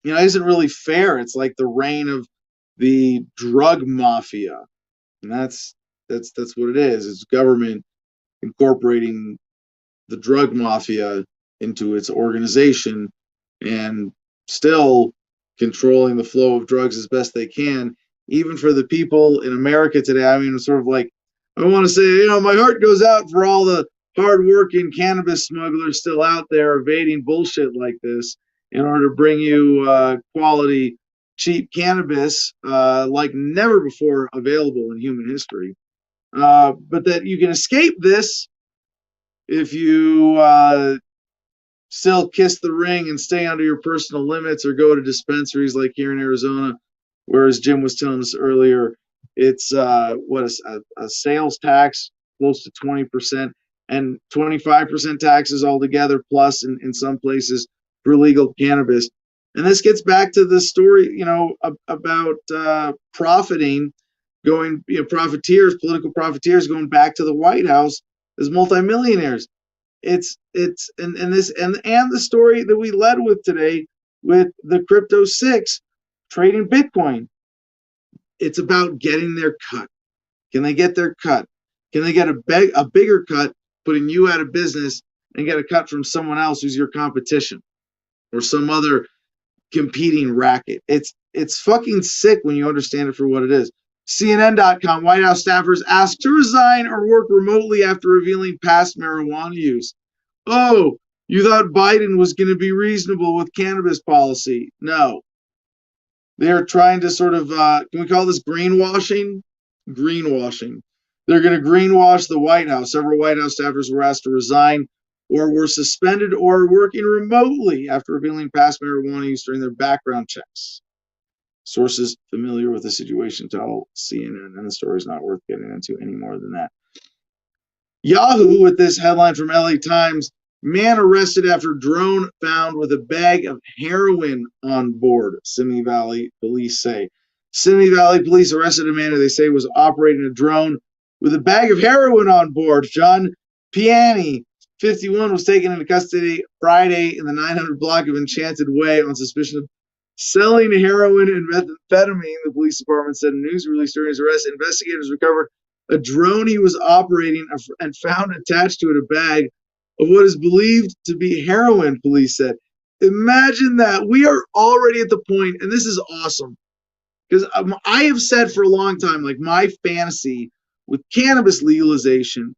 isn't really fair. It's like the reign of the drug mafia. And that's what it is. It's government incorporating the drug mafia into its organization and still controlling the flow of drugs as best they can. Even for the people in America today, I mean, sort of like, I want to say, my heart goes out for all the hardworking cannabis smugglers still out there evading bullshit like this in order to bring you quality, cheap cannabis like never before available in human history. But that you can escape this if you still kiss the ring and stay under your personal limits or go to dispensaries like here in Arizona. Whereas Jim was telling us earlier, it's a sales tax close to 20% and 25% taxes altogether, plus in some places for legal cannabis. And this gets back to the story, about profiting, political profiteers going back to the White House as multimillionaires. It's the story that we led with today with the Crypto 6 trading Bitcoin. It's about getting their cut. Can they get their cut? Can they get a bigger cut, putting you out of business, and get a cut from someone else who's your competition or some other competing racket? It's fucking sick when you understand it for what it is. CNN.com, White House staffers asked to resign or work remotely after revealing past marijuana use. Oh, you thought Biden was going to be reasonable with cannabis policy? No. They're trying to sort of, can we call this greenwashing? Greenwashing. They're going to greenwash the White House. Several White House staffers were asked to resign or were suspended or working remotely after revealing past marijuana use during their background checks. Sources familiar with the situation tell CNN, and the story's not worth getting into any more than that. Yahoo, with this headline from LA Times, man arrested after drone found with a bag of heroin on board, Simi Valley police say. Simi Valley police arrested a man who they say was operating a drone with a bag of heroin on board. John Piani, 51, was taken into custody Friday in the 900 block of Enchanted Way on suspicion of selling heroin and methamphetamine, the police department said in a news release during his arrest. Investigators recovered a drone he was operating and found attached to it a bag of what is believed to be heroin, police said. Imagine that. We are already at the point, and this is awesome, because I have said for a long time, like, my fantasy with cannabis legalization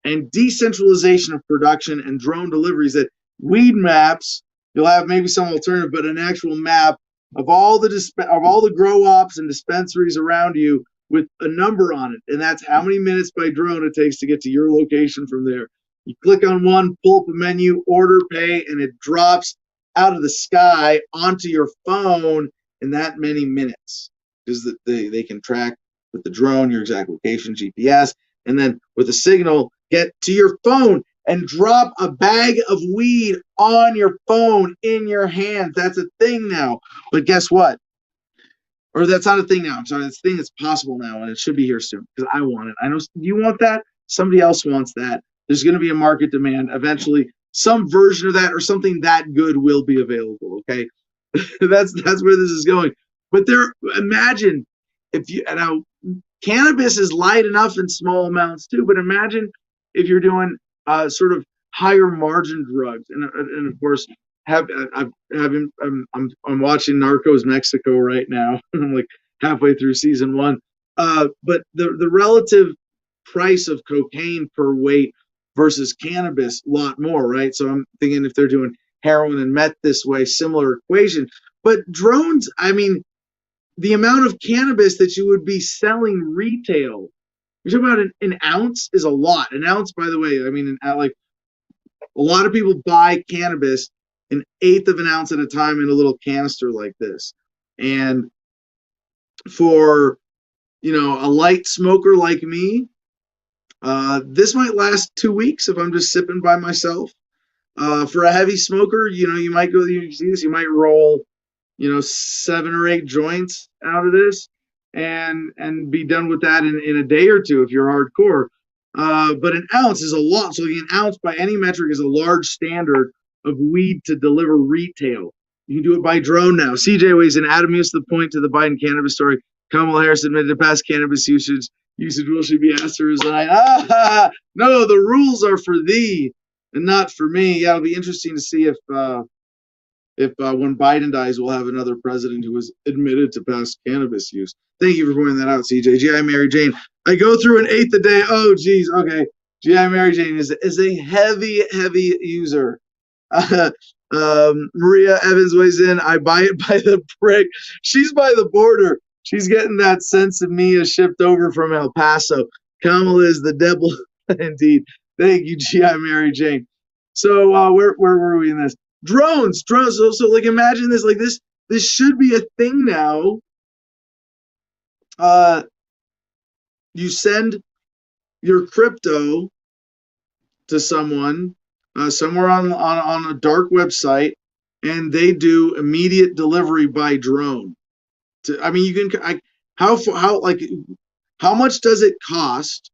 and decentralization of production and drone deliveries, that weed maps, you'll have maybe some alternative, but an actual map of all the grow ops and dispensaries around you with a number on it, and that's how many minutes by drone it takes to get to your location from there. You click on one, pull up a menu, order, pay, and it drops out of the sky onto your phone in that many minutes, because they can track with the drone your exact location, GPS, and then with a signal get to your phone and drop a bag of weed on your phone in your hands. That's a thing now. But guess what? Or that's not a thing now. I'm sorry. That's a thing that's possible now, and it should be here soon, because I want it. I know you want that. Somebody else wants that. There's going to be a market demand. Eventually, some version of that or something that good will be available, okay? That's where this is going. But imagine if you, now, cannabis is light enough in small amounts too, but imagine if you're doing sort of higher margin drugs, and of course, I'm watching Narcos Mexico right now. I'm like halfway through season 1. But the relative price of cocaine per weight versus cannabis, a lot more, right? So I'm thinking if they're doing heroin and meth this way, similar equation. But drones, I mean, the amount of cannabis that you would be selling retail, you're talking about an ounce is a lot. An ounce, by the way, I mean, like, a lot of people buy cannabis an eighth of an ounce at a time in a little canister like this. And for, a light smoker like me, this might last 2 weeks if I'm just sipping by myself. For a heavy smoker, you might go, you see this, you might roll, 7 or 8 joints out of this and be done with that in a day or two if you're hardcore. But an ounce is a lot. So an ounce by any metric is a large standard of weed to deliver retail. You can do it by drone now. CJ weighs in. Adam used the point to the Biden cannabis story. Kamala Harris admitted to past cannabis usage. Will she be asked to resign? No, the rules are for thee and not for me. Yeah, it'll be interesting to see if when Biden dies, we'll have another president who was admitted to past cannabis use. Thank you for pointing that out, CJ. G.I. Mary Jane. I go through an eighth a day. Oh, geez. Okay. G.I. Mary Jane is a heavy, heavy user. Maria Evans weighs in. I buy it by the brick. She's by the border. She's getting that sense of Mia shipped over from El Paso. Kamala is the devil. Indeed. Thank you, G.I. Mary Jane. So where were we in this? Drones. So like, imagine this. Like, this should be a thing now. You send your crypto to someone somewhere on a dark website, and they do immediate delivery by drone. You can. How much does it cost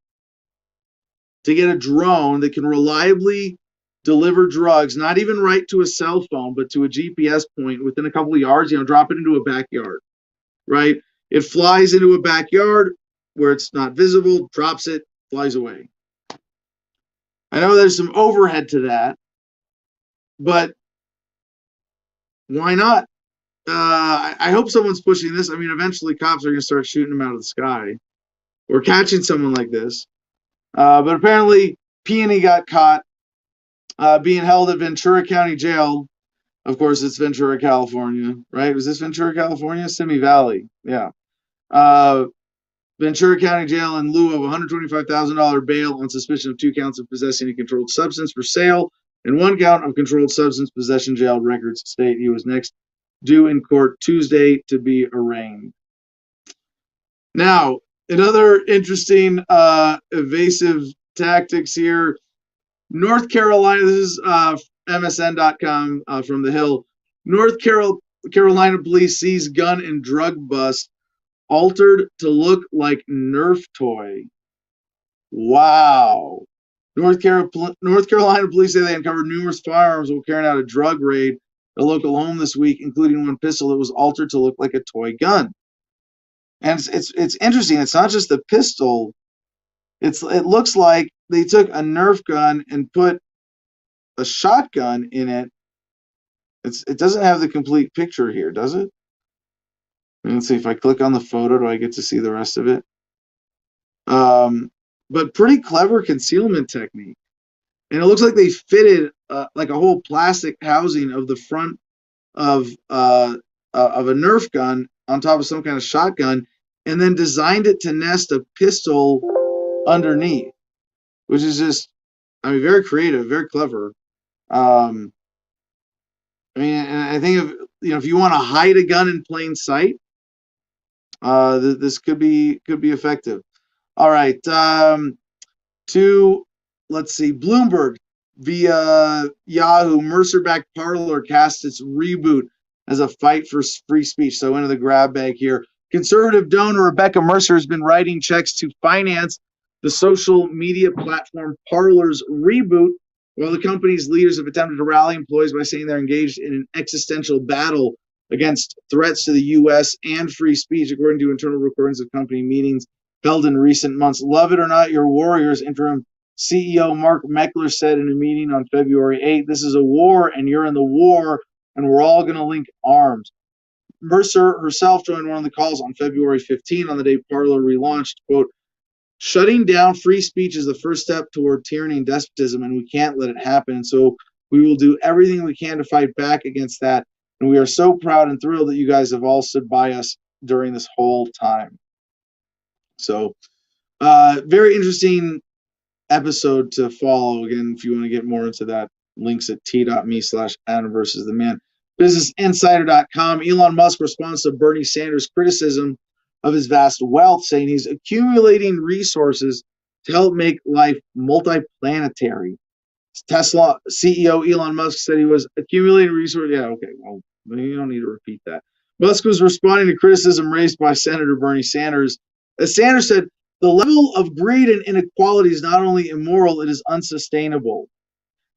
to get a drone that can reliably deliver drugs, not even right to a cell phone, but to a GPS point within a couple of yards? Drop it into a backyard, right? It flies into a backyard where it's not visible, drops it, flies away. I know there's some overhead to that, but why not? I hope someone's pushing this. I mean, eventually cops are going to start shooting them out of the sky or catching someone like this. But apparently, Peony got caught being held at Ventura County Jail. Of course, it's Ventura, California, right? Was this Ventura, California? Simi Valley, yeah. Ventura County Jail in lieu of $125,000 bail on suspicion of 2 counts of possessing a controlled substance for sale and 1 count of controlled substance possession. Jail records state he was next due in court Tuesday to be arraigned. Now, another interesting evasive tactics here. North Carolina, this is MSN.com from the Hill. North Carolina police seize gun and drug bust altered to look like Nerf toy. Wow. North Carolina police say they uncovered numerous firearms while carrying out a drug raid at a local home this week, including 1 pistol that was altered to look like a toy gun. And it's interesting. It's not just the pistol. It looks like they took a Nerf gun and put a shotgun in it. It doesn't have the complete picture here, does it? Let's see, if I click on the photo, do I get to see the rest of it? But pretty clever concealment technique. And it looks like they fitted like a whole plastic housing of the front of a Nerf gun on top of some kind of shotgun, and then designed it to nest a pistol underneath, which is just, I mean, very creative, very clever. I mean, and I think if you want to hide a gun in plain sight, this could be effective. All right, let's see, Bloomberg via Yahoo. Mercer-backed Parler casts its reboot as a fight for free speech. So into the grab bag here. Conservative donor Rebecca Mercer has been writing checks to finance the social media platform Parler's reboot, while the company's leaders have attempted to rally employees by saying they're engaged in an existential battle against threats to the U.S. and free speech, according to internal recordings of company meetings held in recent months. Love it or not, your warriors, interim CEO Mark Meckler said in a meeting on February 8th, this is a war and you're in the war and we're all going to link arms. Mercer herself joined one of the calls on February 15 on the day Parler relaunched, quote, shutting down free speech is the first step toward tyranny and despotism, and we can't let it happen. And so we will do everything we can to fight back against that. And we are so proud and thrilled that you guys have all stood by us during this whole time. So very interesting episode to follow. Again, if you want to get more into that, links at t.me/Adam versus the man. BusinessInsider.com. Elon Musk responds to Bernie Sanders' criticism of his vast wealth, saying he's accumulating resources to help make life multiplanetary. Tesla CEO Elon Musk said he was accumulating resources. Yeah, okay, well, you don't need to repeat that. Musk was responding to criticism raised by Senator Bernie Sanders. As Sanders said, the level of greed and inequality is not only immoral, it is unsustainable.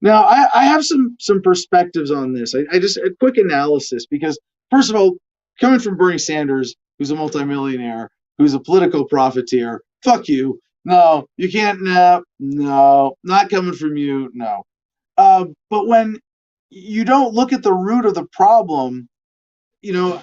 Now, I have some perspectives on this. I just a quick analysis, because first of all, coming from Bernie Sanders, who's a multimillionaire, who's a political profiteer, fuck you. No, you can't. No, not coming from you. No. But when you don't look at the root of the problem,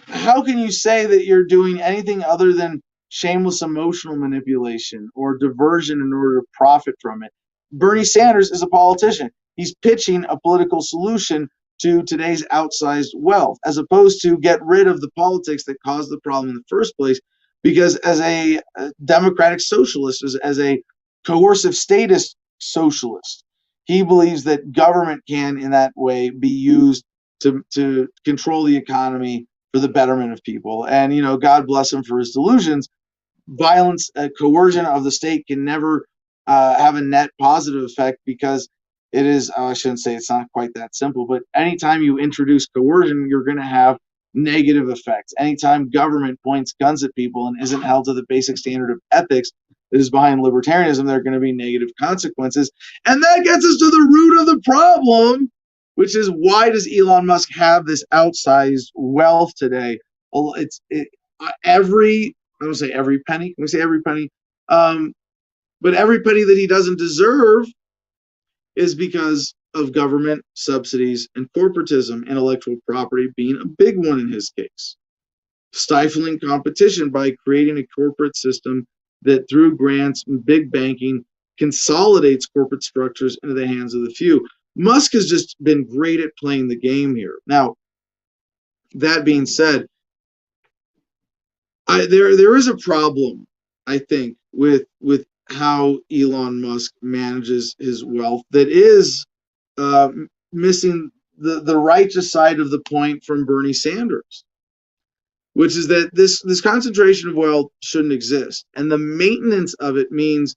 how can you say that you're doing anything other than shameless emotional manipulation or diversion in order to profit from it? Bernie Sanders is a politician. He's pitching a political solution to today's outsized wealth, as opposed to get rid of the politics that caused the problem in the first place. Because as a democratic socialist, as a coercive statist socialist, he believes that government can, in that way, be used to control the economy for the betterment of people. And, God bless him for his delusions. Violence, coercion of the state can never have a net positive effect, because it is, I shouldn't say it's not quite that simple, but anytime you introduce coercion, you're going to have negative effects. Anytime government points guns at people and isn't held to the basic standard of ethics that is behind libertarianism, there are going to be negative consequences. And that gets us to the root of the problem, which is, why does Elon Musk have this outsized wealth today? Well, I don't say every penny. Can we say every penny? But every penny that he doesn't deserve is because of government subsidies and corporatism, intellectual property being a big one in his case. Stifling competition by creating a corporate system that through grants and big banking consolidates corporate structures into the hands of the few. Musk has just been great at playing the game here. Now, that being said, there is a problem, I think, with how Elon Musk manages his wealth that is missing the righteous side of the point from Bernie Sanders, which is that this concentration of wealth shouldn't exist, and the maintenance of it means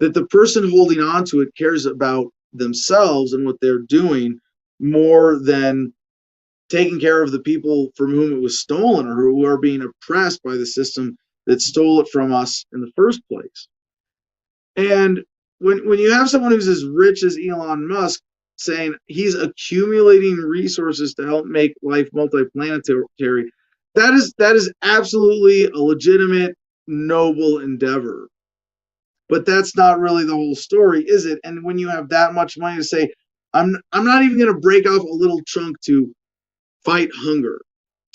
that the person holding on to it cares about themselves and what they're doing more than taking care of the people from whom it was stolen or who are being oppressed by the system that stole it from us in the first place. And when you have someone who's as rich as Elon Musk saying he's accumulating resources to help make life multiplanetary, that is absolutely a legitimate, noble endeavor. But that's not really the whole story, is it? And when you have that much money to say, I'm not even going to break off a little chunk to fight hunger,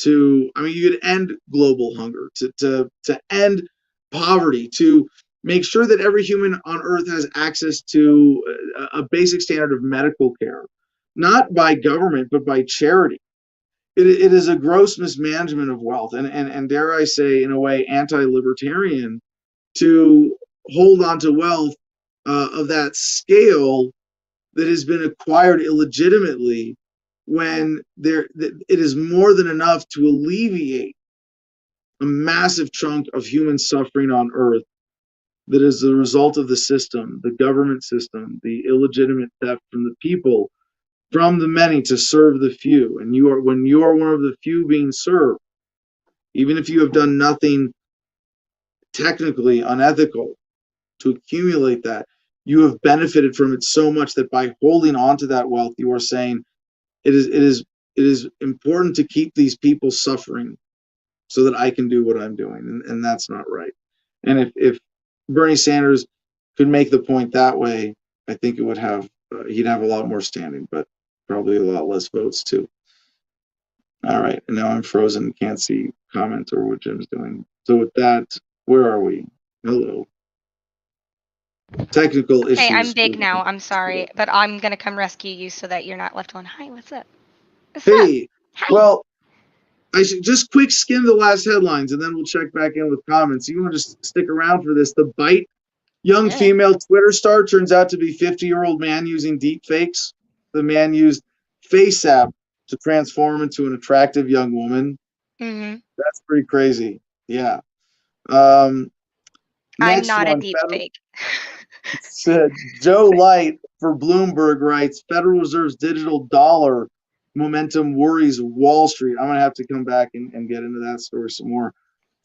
you could end global hunger, to end poverty, to make sure that every human on earth has access to a basic standard of medical care, not by government, but by charity. It is a gross mismanagement of wealth, and dare I say, in a way, anti-libertarian to hold on to wealth of that scale that has been acquired illegitimately, when it is more than enough to alleviate a massive chunk of human suffering on earth that is the result of the system, the government system, the illegitimate theft from the people, from the many to serve the few. And when you are one of the few being served, even if you have done nothing technically unethical to accumulate that, you have benefited from it so much that by holding on to that wealth, you are saying it is important to keep these people suffering so that I can do what I'm doing, and that's not right. And if Bernie Sanders could make the point that way, I think it would have he'd have a lot more standing, but probably a lot less votes too. All right, and now I'm frozen, can't see comment or what Jim's doing. So with that, where are we? Hello. Technical issues. Hey, I'm big now. I'm sorry, but I'm gonna come rescue you so that you're not left alone. Hi, what's up? Hey, Hi. well, I should just quick skim the last headlines and then we'll check back in with comments. You want to just stick around for this? The Byte young female Twitter star turns out to be 50-year-old man using deep fakes. The man used FaceApp to transform into an attractive young woman. Mm-hmm. That's pretty crazy. Yeah. I'm not a deep fake. Joe Light for Bloomberg writes, Federal Reserve's digital dollar momentum worries Wall Street. I'm going to have to come back and get into that story some more.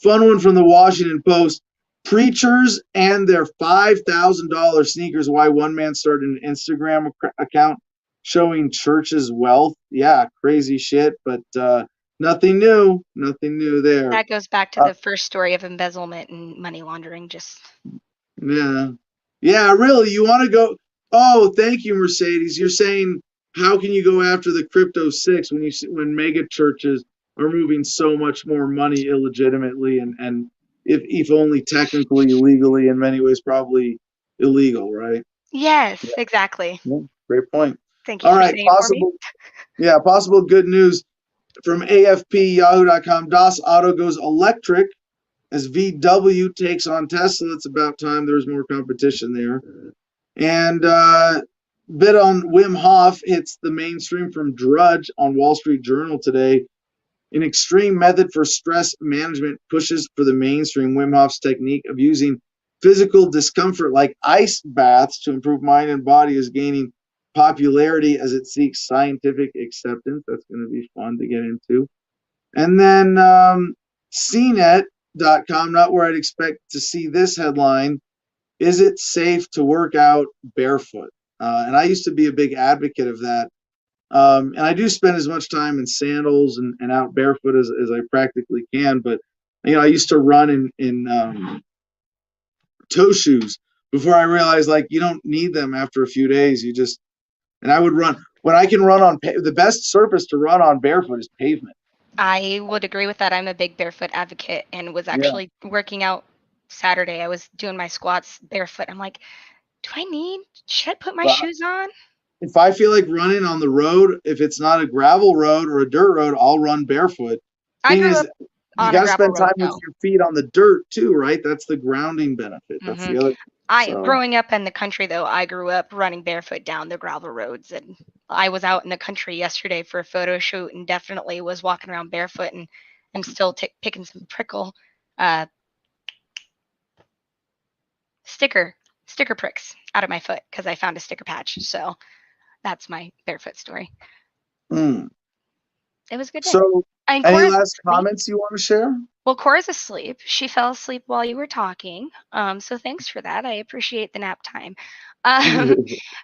Fun one from the Washington Post. Preachers and their $5,000 sneakers. Why one man started an Instagram account showing churches' wealth. Yeah, crazy shit, but nothing new. Nothing new there. That goes back to the first story of embezzlement and money laundering. Yeah, really. You want to go? Oh, thank you, Mercedes. You're saying, how can you go after the crypto six when mega churches are moving so much more money illegitimately and if only technically legally, in many ways probably illegal, right? Yes, exactly. Yeah, great point. Thank you. All right, possible good news from AFP Yahoo.com. Das Auto goes electric as VW takes on Tesla. It's about time there's more competition there. And bit on Wim Hof hits the mainstream from Drudge on Wall Street Journal today. An extreme method for stress management pushes for the mainstream. Wim Hof's technique of using physical discomfort like ice baths to improve mind and body is gaining popularity as it seeks scientific acceptance. That's going to be fun to get into. And then CNET.com, not where I'd expect to see this headline. Is it safe to work out barefoot? And I used to be a big advocate of that. And I do spend as much time in sandals and out barefoot as I practically can. But, I used to run in toe shoes before I realized, you don't need them after a few days. You just And I would run when I can run on the best surface to run on barefoot is pavement. I would agree with that. I'm a big barefoot advocate and was actually working out Saturday. I was doing my squats barefoot. I'm like, should I put my shoes on? If I feel like running on the road, if it's not a gravel road or a dirt road, I'll run barefoot. I grew up You on a gotta gravel spend time road, with though. your feet on the dirt too, right? That's the grounding benefit. That's the other. Growing up in the country, though, I grew up running barefoot down the gravel roads, and I was out in the country yesterday for a photo shoot, and definitely was walking around barefoot, and I'm still picking some sticker pricks out of my foot because I found a sticker patch. So that's my barefoot story. It was a good day. So, any last comments you want to share? Well, Cora's asleep. She fell asleep while you were talking. So thanks for that. I appreciate the nap time.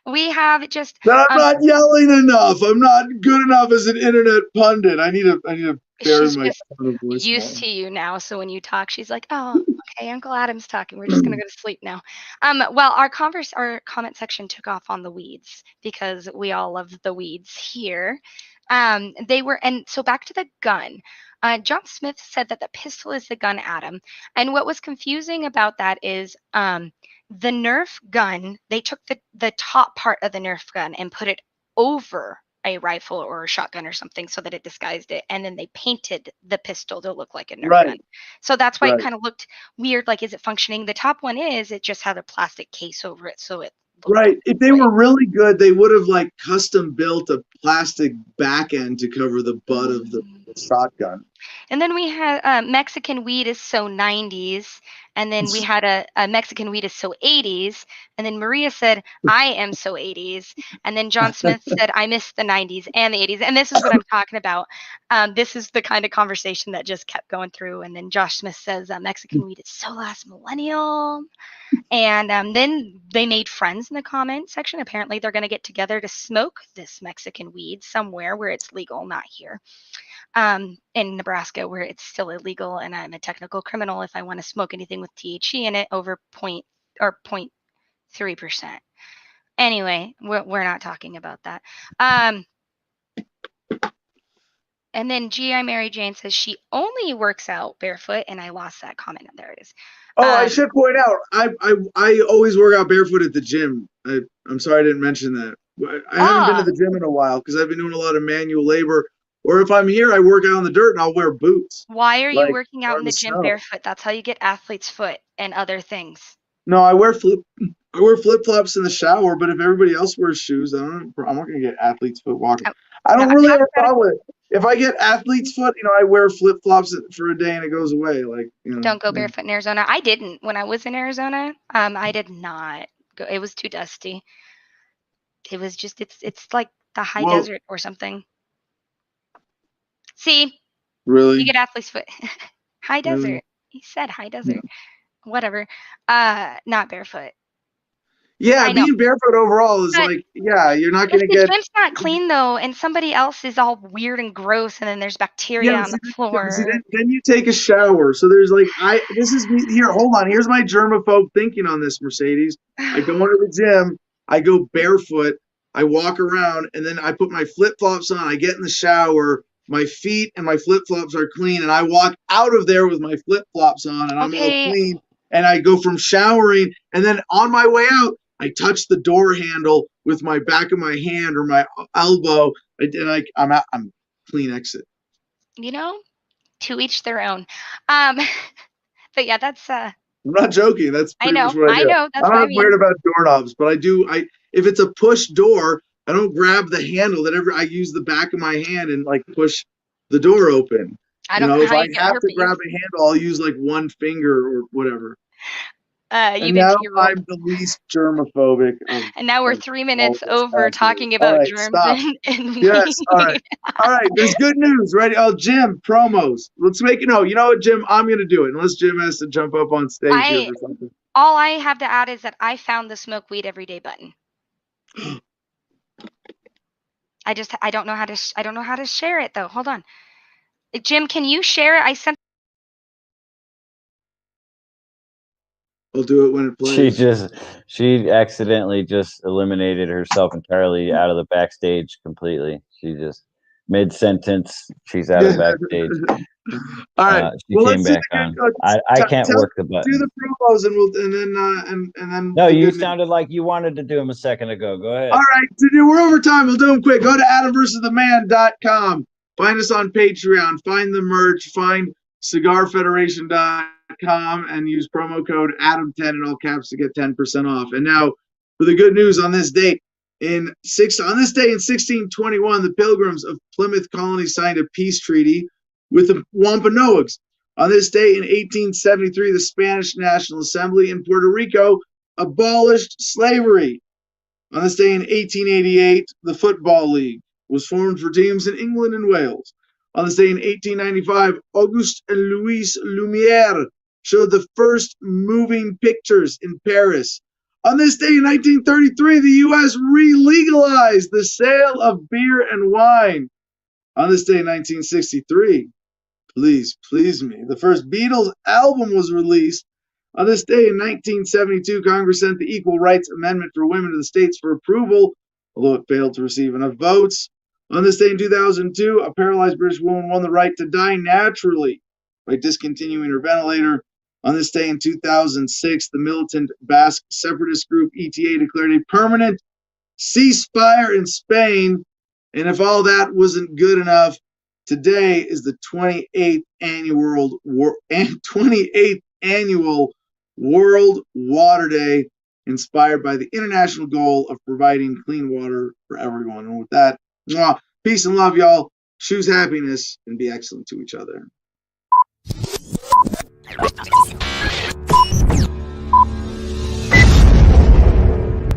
We have just. I'm not yelling enough. I'm not good enough as an internet pundit. I need to bury my tone of voice used more. to you now. So when you talk, she's like, "Oh, okay, Uncle Adam's talking. We're just gonna go to sleep now." Well, our comment section took off on the weeds because we all love the weeds here. So back to the gun. John Smith said that the pistol is the gun, Adam. And what was confusing about that is the Nerf gun, they took the top part of the Nerf gun and put it over a rifle or a shotgun or something so that it disguised it. And then they painted the pistol to look like a Nerf gun. So that's why it kind of looked weird. Like, is it functioning? The top one it just had a plastic case over it. So it if they were really good, they would have like custom built a plastic back end to cover the butt of the shotgun. And then we had Mexican weed is so 90s. And then we had a Mexican weed is so 80s. And then Maria said, I am so 80s. And then John Smith said, I miss the 90s and the 80s. And this is what I'm talking about. This is the kind of conversation that just kept going through. And then Josh Smith says, Mexican weed is so last millennial. And then they made friends in the comment section. Apparently, they're going to get together to smoke this Mexican weed somewhere where it's legal, not here. In Nebraska, where it's still illegal, and I'm a technical criminal if I want to smoke anything with THC in it over 0.3%. Anyway, we're not talking about that. And then G.I. Mary Jane says she only works out barefoot, and I lost that comment. There it is. Oh, I should point out, I always work out barefoot at the gym. I'm sorry I didn't mention that. I haven't been to the gym in a while because I've been doing a lot of manual labor. Or if I'm here, I work out in the dirt and I'll wear boots. Why are you working out in the gym barefoot? That's how you get athlete's foot and other things. No, I wear flip-flops in the shower, but if everybody else wears shoes, I'm not going to get athlete's foot walking. I don't really have a problem with it. If I get athlete's foot, I wear flip-flops for a day and it goes away. Don't go barefoot in Arizona. I didn't when I was in Arizona. I did not go. It was too dusty. It was just it's like the high desert or something. See, really, you get athlete's foot. High desert. Really? He said high desert. Yeah. Whatever. Not barefoot. Yeah, being barefoot overall is you're not going to get. The gym's not clean though, and somebody else is all weird and gross, and then there's bacteria on the floor. Then you take a shower. So there's this is me here. Hold on. Here's my germaphobe thinking on this, Mercedes. I go into the gym. I go barefoot. I walk around, and then I put my flip flops on. I get in the shower. My feet and my flip flops are clean, and I walk out of there with my flip flops on, and I'm all clean. And I go from showering, and then on my way out, I touch the door handle with my back of my hand or my elbow, and I'm clean exit. To each their own. But yeah, that's. I'm not joking. That's pretty much what I do. I know. That's I'm not weird about doorknobs, but I do. If it's a push door, I don't grab the handle. I use the back of my hand and push the door open. If I have to grab a handle, I'll use one finger or whatever. And now I'm the least germophobic. And now we're 3 minutes over talking about germs and weed. Yes, all right. All right, there's good news. Ready? Oh, Jim, promos. Let's make it. No, you know what, Jim? I'm going to do it, unless Jim has to jump up on stage here or something. All I have to add is that I found the smoke weed everyday button. I don't know how to share it though. Hold on. Jim, can you share it? I sent I'll do it when it plays. She accidentally just eliminated herself entirely out of the backstage completely. She just mid-sentence, she's out of the backstage. All right. She came back on. I can't work the button. Do the promos and then. No, you sounded like you wanted to do them a second ago. Go ahead. All right, we're over time. We'll do them quick. Go to AdamVersusTheMan.com. Find us on Patreon. Find the merch. Find CigarFederation.com and use promo code Adam10 in all caps to get 10% off. And now for the good news on this date. On this day in 1621, the Pilgrims of Plymouth Colony signed a peace treaty with the Wampanoags. On this day in 1873, the Spanish National Assembly in Puerto Rico abolished slavery. On this day in 1888, the Football League was formed for teams in England and Wales. On this day in 1895, Auguste and Louis Lumière showed the first moving pictures in Paris. On this day in 1933, the U.S. re-legalized the sale of beer and wine. On this day in 1963, Please Please Me, the first Beatles album was released. On this day in 1972, Congress sent the Equal Rights Amendment for women to the states for approval, although it failed to receive enough votes. On this day in 2002, a paralyzed British woman won the right to die naturally by discontinuing her ventilator. On this day in 2006, the militant Basque separatist group ETA declared a permanent ceasefire in Spain. And if all that wasn't good enough, today is the 28th annual World Water Day, inspired by the international goal of providing clean water for everyone. And with that, peace and love, y'all. Choose happiness and be excellent to each other.